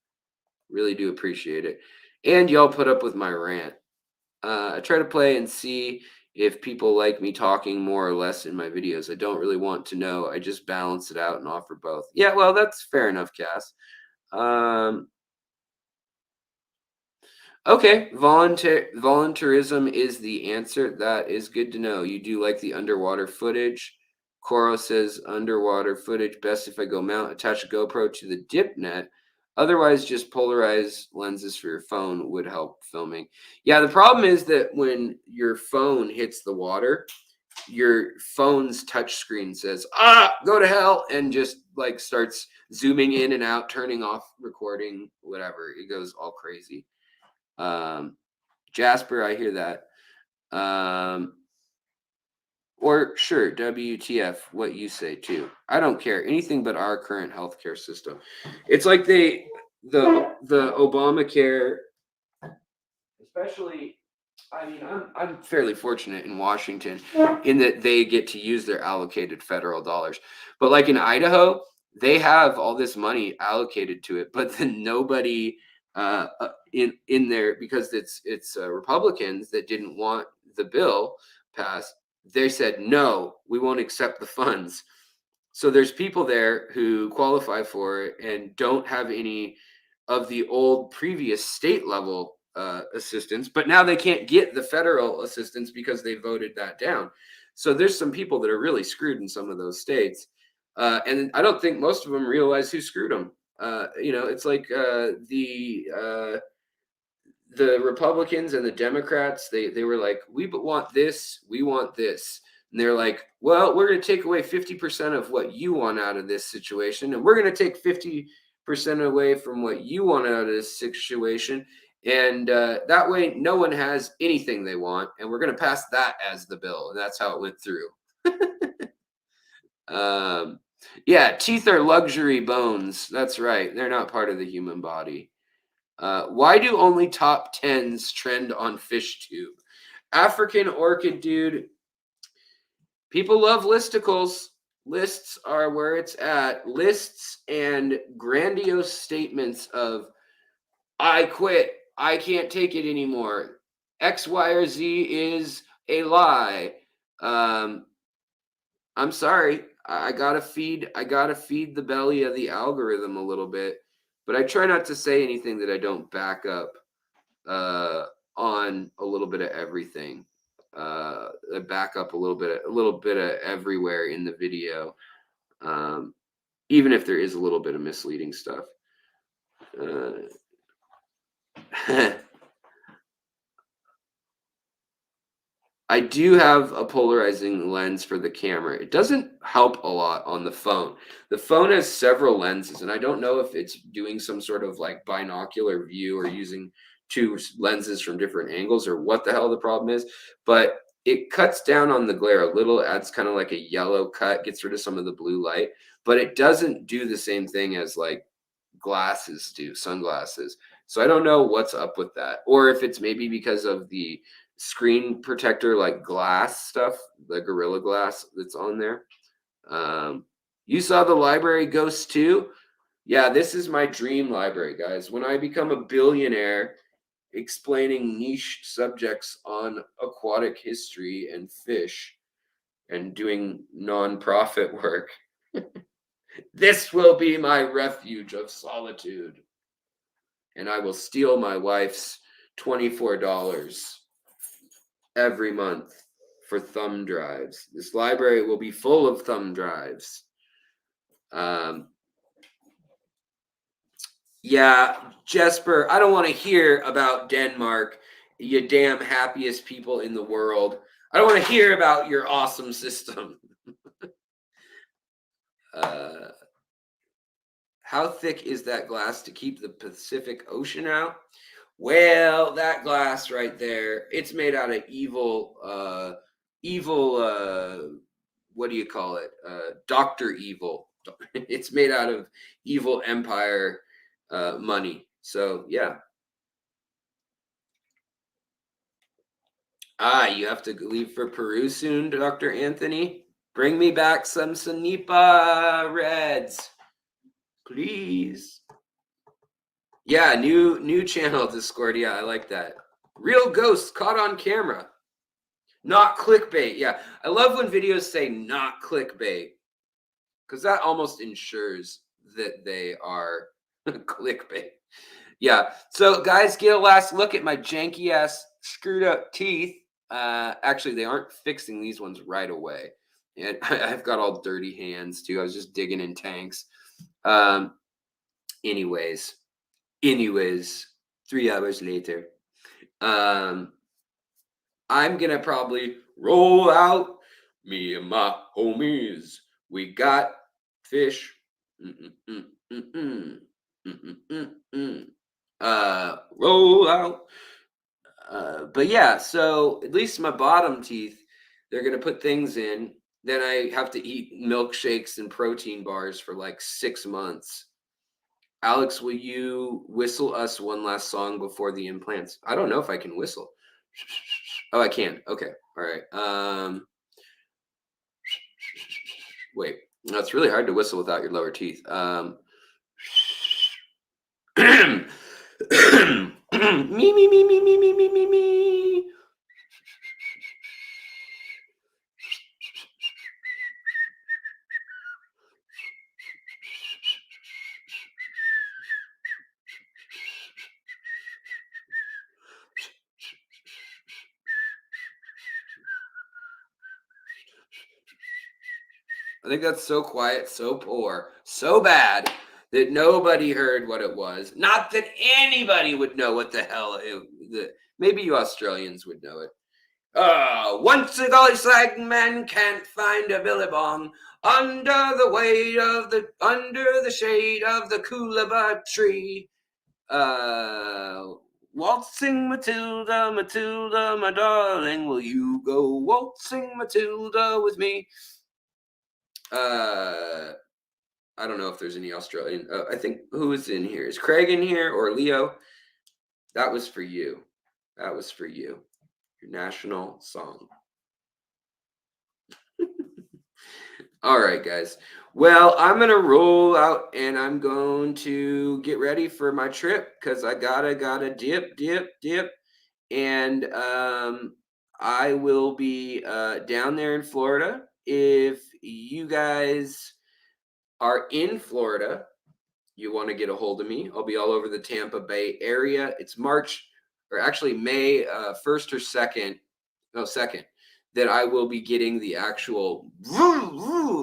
Really do appreciate it. And y'all put up with my rant. I try to play and see if people like me talking more or less in my videos. I don't really want to know. I just balance it out and offer both. Yeah, well, that's fair enough, Cass. Okay, volunteerism is the answer. That is good to know. You do like the underwater footage. Coro says underwater footage best if I go mount, attach a GoPro to the dip net. Otherwise, just polarized lenses for your phone would help filming. Yeah, the problem is that when your phone hits the water, your phone's touch screen says, go to hell, and just like starts zooming in and out, turning off recording, whatever. It goes all crazy. Jasper, I hear that. Or sure, WTF, what you say too. I don't care. Anything but our current healthcare system. It's like the Obamacare, especially. I mean, I'm fairly fortunate in Washington in that they get to use their allocated federal dollars. But like in Idaho, they have all this money allocated to it, but then nobody in there, because it's Republicans that didn't want the bill passed. They said no, we won't accept the funds. So there's people there who qualify for it and don't have any of the old previous state level assistance, but now they can't get the federal assistance because they voted that down. So there's some people that are really screwed in some of those states. And I don't think most of them realize who screwed them. It's like the Republicans and the Democrats, they were like, we want this, we want this. And they're like, well, we're going to take away 50% of what you want out of this situation. And we're going to take 50% away from what you want out of this situation. And that way, no one has anything they want. And we're going to pass that as the bill. And that's how it went through. Yeah, teeth are luxury bones. That's right. They're not part of the human body. Why do only top 10s trend on FishTube? African orchid, dude. People love listicles. Lists are where it's at. Lists and grandiose statements of, I quit. I can't take it anymore. X, Y, or Z is a lie. I'm sorry. I gotta feed the belly of the algorithm a little bit. But I try not to say anything that I don't back up on a little bit of everything. Back up a little bit of everywhere in the video, even if there is a little bit of misleading stuff. I do have a polarizing lens for the camera. It doesn't help a lot on the phone. The phone has several lenses, and I don't know if it's doing some sort of like binocular view or using two lenses from different angles or what the hell the problem is, but it cuts down on the glare a little, adds kind of like a yellow cut, gets rid of some of the blue light, but it doesn't do the same thing as like glasses do, sunglasses. So I don't know what's up with that, or if it's maybe because of the screen protector, like glass stuff, the Gorilla Glass that's on there. You saw the library ghost too? Yeah, this is my dream library, guys. When I become a billionaire explaining niche subjects on aquatic history and fish and doing nonprofit work. This will be my refuge of solitude. And I will steal my wife's $24 every month for thumb drives. This library will be full of thumb drives. Yeah, Jesper, I don't want to hear about Denmark, you damn happiest people in the world. I don't want to hear about your awesome system. How thick is that glass to keep the Pacific Ocean out? Well, that glass right there, it's made out of evil, what do you call it? Dr. Evil. It's made out of evil empire money. So, yeah. You have to leave for Peru soon, Dr. Anthony. Bring me back some Sanipa Reds, please. Yeah, new channel, Discordia. I like that. Real ghosts caught on camera. Not clickbait. Yeah, I love when videos say not clickbait, because that almost ensures that they are clickbait. Yeah. So, guys, get a last look at my janky ass screwed up teeth. Actually, they aren't fixing these ones right away, and I've got all dirty hands too. I was just digging in tanks. Anyways, 3 hours later, I'm gonna probably roll out. Me and my homies, we got fish. Roll out. But yeah, so at least my bottom teeth, they're gonna put things in. Then I have to eat milkshakes and protein bars for like 6 months. Alex, will you whistle us one last song before the implants? I don't know if I can whistle. Oh, I can. Okay. All right. Wait. No, it's really hard to whistle without your lower teeth. Me, me, me, me, me, me, me, me, me. I think that's so quiet, so poor, so bad that nobody heard what it was. Not that anybody would know what the hell maybe you Australians would know it. Once a golly slag man can't find a billabong under the shade of the coolabah tree. Waltzing Matilda, Matilda, my darling, will you go waltzing Matilda with me? I don't know if there's any Australian. I think who is in here? Is Craig in here or Leo? That was for you. That was for you. Your national song. All right, guys. Well, I'm gonna roll out and I'm going to get ready for my trip because I gotta dip, and I will be down there in Florida. If you guys are in Florida, you want to get a hold of me. I'll be all over the Tampa Bay area. It's March, or actually May 1st or 2nd. No, 2nd. That I will be getting the actual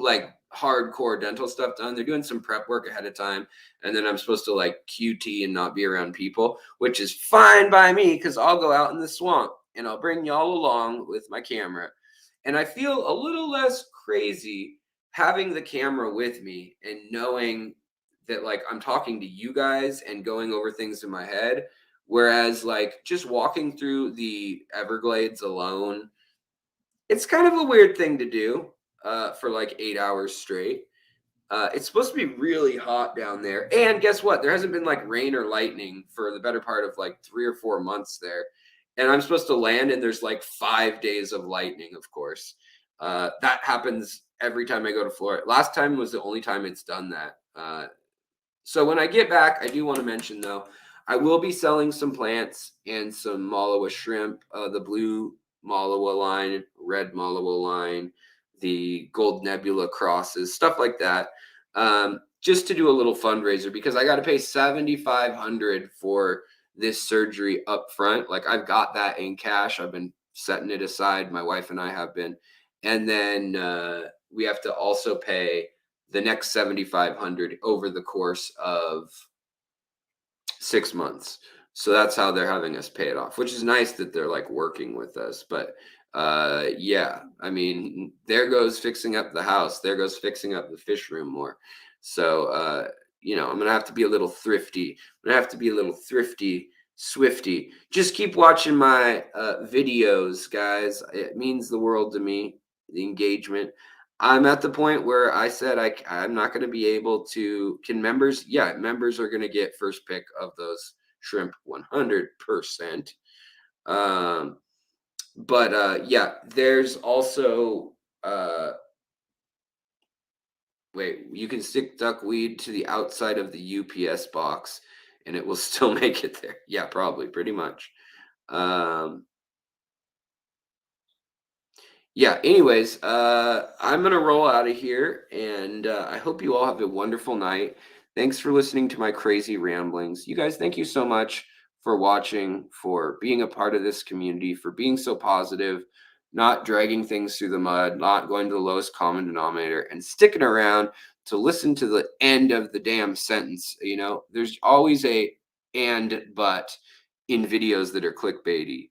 like hardcore dental stuff done. They're doing some prep work ahead of time, and then I'm supposed to like QT and not be around people, which is fine by me because I'll go out in the swamp and I'll bring y'all along with my camera. And I feel a little less crazy having the camera with me and knowing that like I'm talking to you guys and going over things in my head, whereas like just walking through the Everglades alone, it's kind of a weird thing to do for like 8 hours straight. It's supposed to be really hot down there. And guess what? There hasn't been like rain or lightning for the better part of like 3 or 4 months there. And I'm supposed to land and there's like 5 days of lightning, of course. That happens every time I go to Florida. Last time was the only time it's done that. So when I get back, I do want to mention though, I will be selling some plants and some Malawa shrimp, the blue Malawa line, red Malawa line, the gold nebula crosses, stuff like that. Just to do a little fundraiser because I got to pay 7,500 for this surgery up front. Like I've got that in cash. I've been setting it aside. My wife and I have been, and then we have to also pay the next 7,500 over the course of 6 months. So that's how they're having us pay it off, which is nice that they're like working with us. But yeah, I mean, there goes fixing up the house. There goes fixing up the fish room more. So I'm gonna have to be a little thrifty. I'm gonna have to be a little thrifty, swifty. Just keep watching my videos, guys. It means the world to me. The engagement. I'm at the point where I said I'm not going to be able to. Can members? Yeah, members are going to get first pick of those shrimp 100%. But yeah, there's also wait. You can stick duckweed to the outside of the UPS box, and it will still make it there. Yeah, probably, pretty much. Yeah, anyways, I'm gonna roll out of here, and I hope you all have a wonderful night. Thanks for listening to my crazy ramblings. You guys, thank you so much for watching, for being a part of this community, for being so positive, not dragging things through the mud, not going to the lowest common denominator, and sticking around to listen to the end of the damn sentence. There's always a and but in videos that are clickbaity.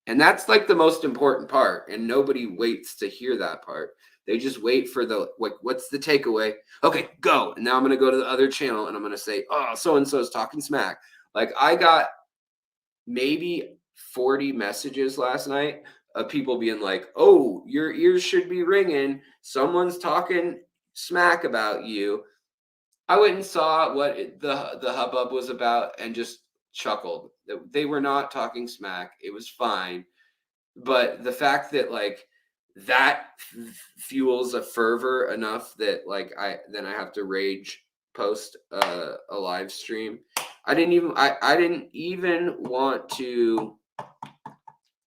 And that's like the most important part. And nobody waits to hear that part. They just wait for the, like, what's the takeaway? Okay, go. And now I'm going to go to the other channel and I'm going to say, oh, so and so is talking smack. Like, I got maybe 40 messages last night of people being like, oh, your ears should be ringing. Someone's talking smack about you. I went and saw what the hubbub was about and just chuckled. They were not talking smack. It was fine. But the fact that like that fuels a fervor enough that like I have to rage post a live stream. I didn't even want to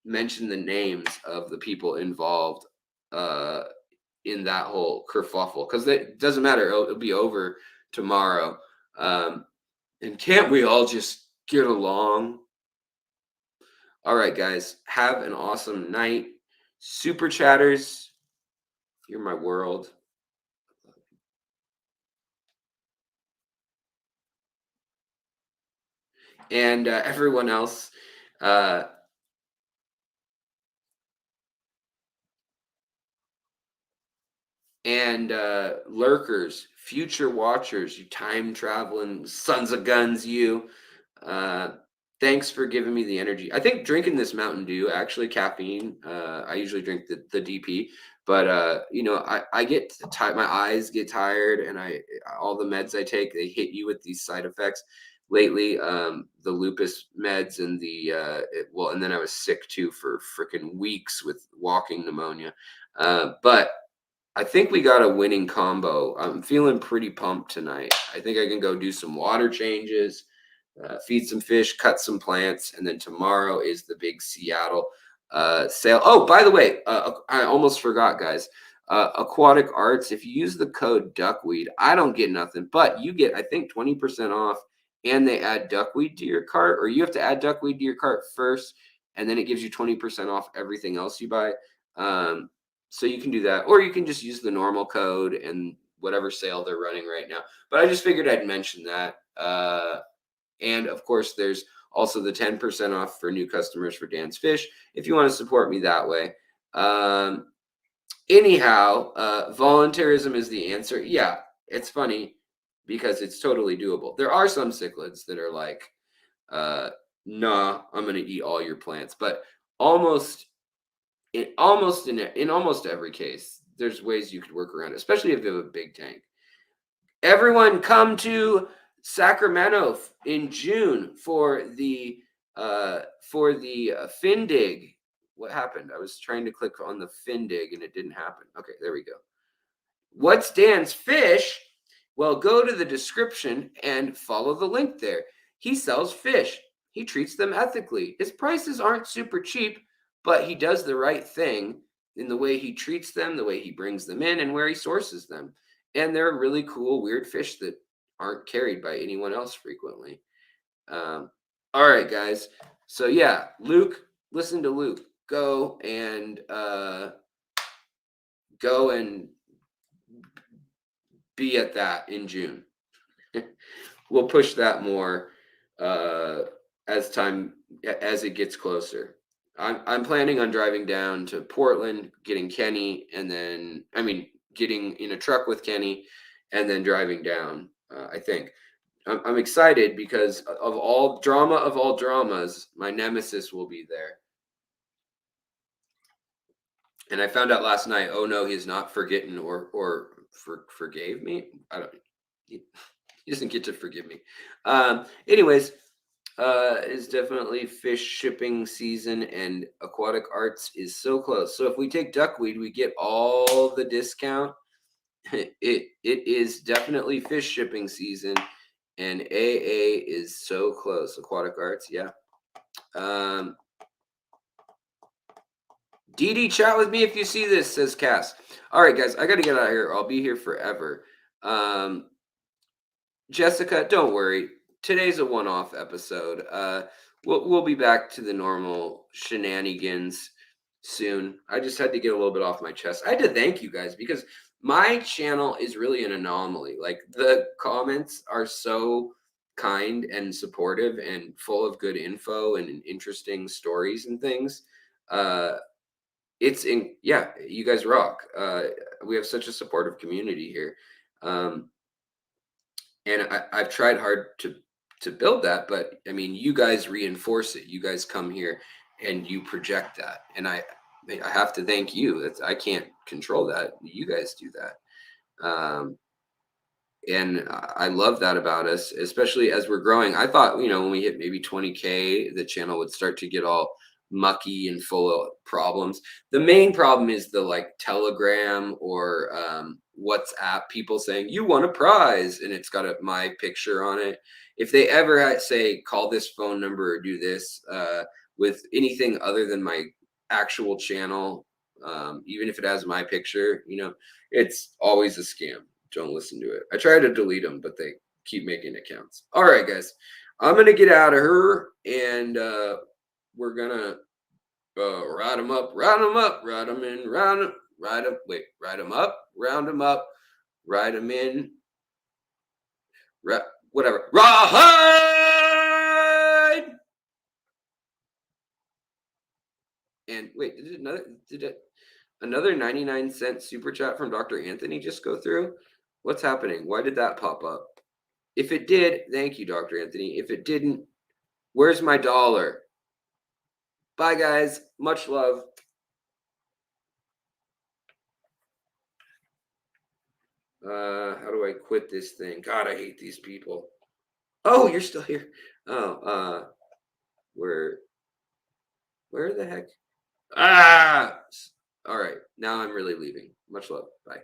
mention the names of the people involved in that whole kerfuffle because it doesn't matter. It'll be over tomorrow. And can't we all just get along? All right, guys, have an awesome night. Super chatters, you're my world. And everyone else, uh, and lurkers, future watchers, you time traveling sons of guns, you. Thanks for giving me the energy. I think drinking this Mountain Dew, actually caffeine. I usually drink the DP, but I get tired. My eyes get tired, and all the meds I take, they hit you with these side effects. Lately, the lupus meds and and then I was sick too for freaking weeks with walking pneumonia. But I think we got a winning combo. I'm feeling pretty pumped tonight. I think I can go do some water changes, feed some fish, cut some plants, and then tomorrow is the big Seattle sale. Oh, by the way, I almost forgot, guys. Aquatic Arts, if you use the code duckweed, I don't get nothing, but you get, I think, 20% off, and they add duckweed to your cart, or you have to add duckweed to your cart first, and then it gives you 20% off everything else you buy. So you can do that, or you can just use the normal code and whatever sale they're running right now. But I just figured I'd mention that. And of course, there's also the 10% off for new customers for Dan's Fish if you want to support me that way. Anyhow, voluntarism is the answer. Yeah, it's funny because it's totally doable. There are some cichlids that are like, nah, I'm going to eat all your plants. But in almost every case, there's ways you could work around it, especially if you have a big tank. Everyone come to Sacramento in June for the Findig. What happened? I was trying to click on the Findig and it didn't happen. Okay, there we go. What's Dan's Fish? Well, go to the description and follow the link there. He sells fish. He treats them ethically. His prices aren't super cheap, but he does the right thing in the way he treats them, the way he brings them in, and where he sources them. And they're really cool, weird fish that aren't carried by anyone else frequently. Um, all right, guys. So yeah, Luke, listen to Luke. Go and be at that in June. We'll push that more uh, as it gets closer. I'm planning on driving down to Portland, getting Kenny, and then getting in a truck with Kenny, and then driving down. I think I'm excited because of all dramas, my nemesis will be there. And I found out last night. Oh no, he's not forgotten or forgave me. I don't. He doesn't get to forgive me. Anyways, is definitely fish shipping season, and Aquatic Arts is so close. So if we take duckweed, we get all the discount. It is definitely fish shipping season, and AA is so close. Aquatic Arts, yeah. DD, chat with me if you see this, says Cass. All right, guys, I got to get out of here. I'll be here forever. Jessica, don't worry. Today's a one-off episode. We'll be back to the normal shenanigans soon. I just had to get a little bit off my chest. I had to thank you guys because my channel is really an anomaly. Like, the comments are so kind and supportive and full of good info and interesting stories and things. Yeah, you guys rock. We have such a supportive community here. And I've tried hard to build that, but I mean, you guys reinforce it. You guys come here and you project that, and I have to thank you. I can't control that. You guys do that, and I love that about us, especially as we're growing. I thought, when we hit maybe 20K, the channel would start to get all mucky and full of problems. The main problem is the Telegram or WhatsApp people saying you won a prize and it's got my picture on it. If they ever say call this phone number or do this with anything other than my actual channel, even if it has my picture, it's always a scam. Don't listen to it. I try to delete them, but they keep making accounts. All right, guys, I'm gonna get out of here, and we're gonna ride them up, ride them up, ride them in, ride them up, round them up, ride them in, whatever. Rawhide! And wait, did another 99-cent super chat from Dr. Anthony just go through? What's happening? Why did that pop up? If it did, thank you, Dr. Anthony. If it didn't, where's my dollar? Bye, guys. Much love. How do I quit this thing? God, I hate these people. Oh, you're still here. Oh, where the heck? All right. Now I'm really leaving. Much love. Bye.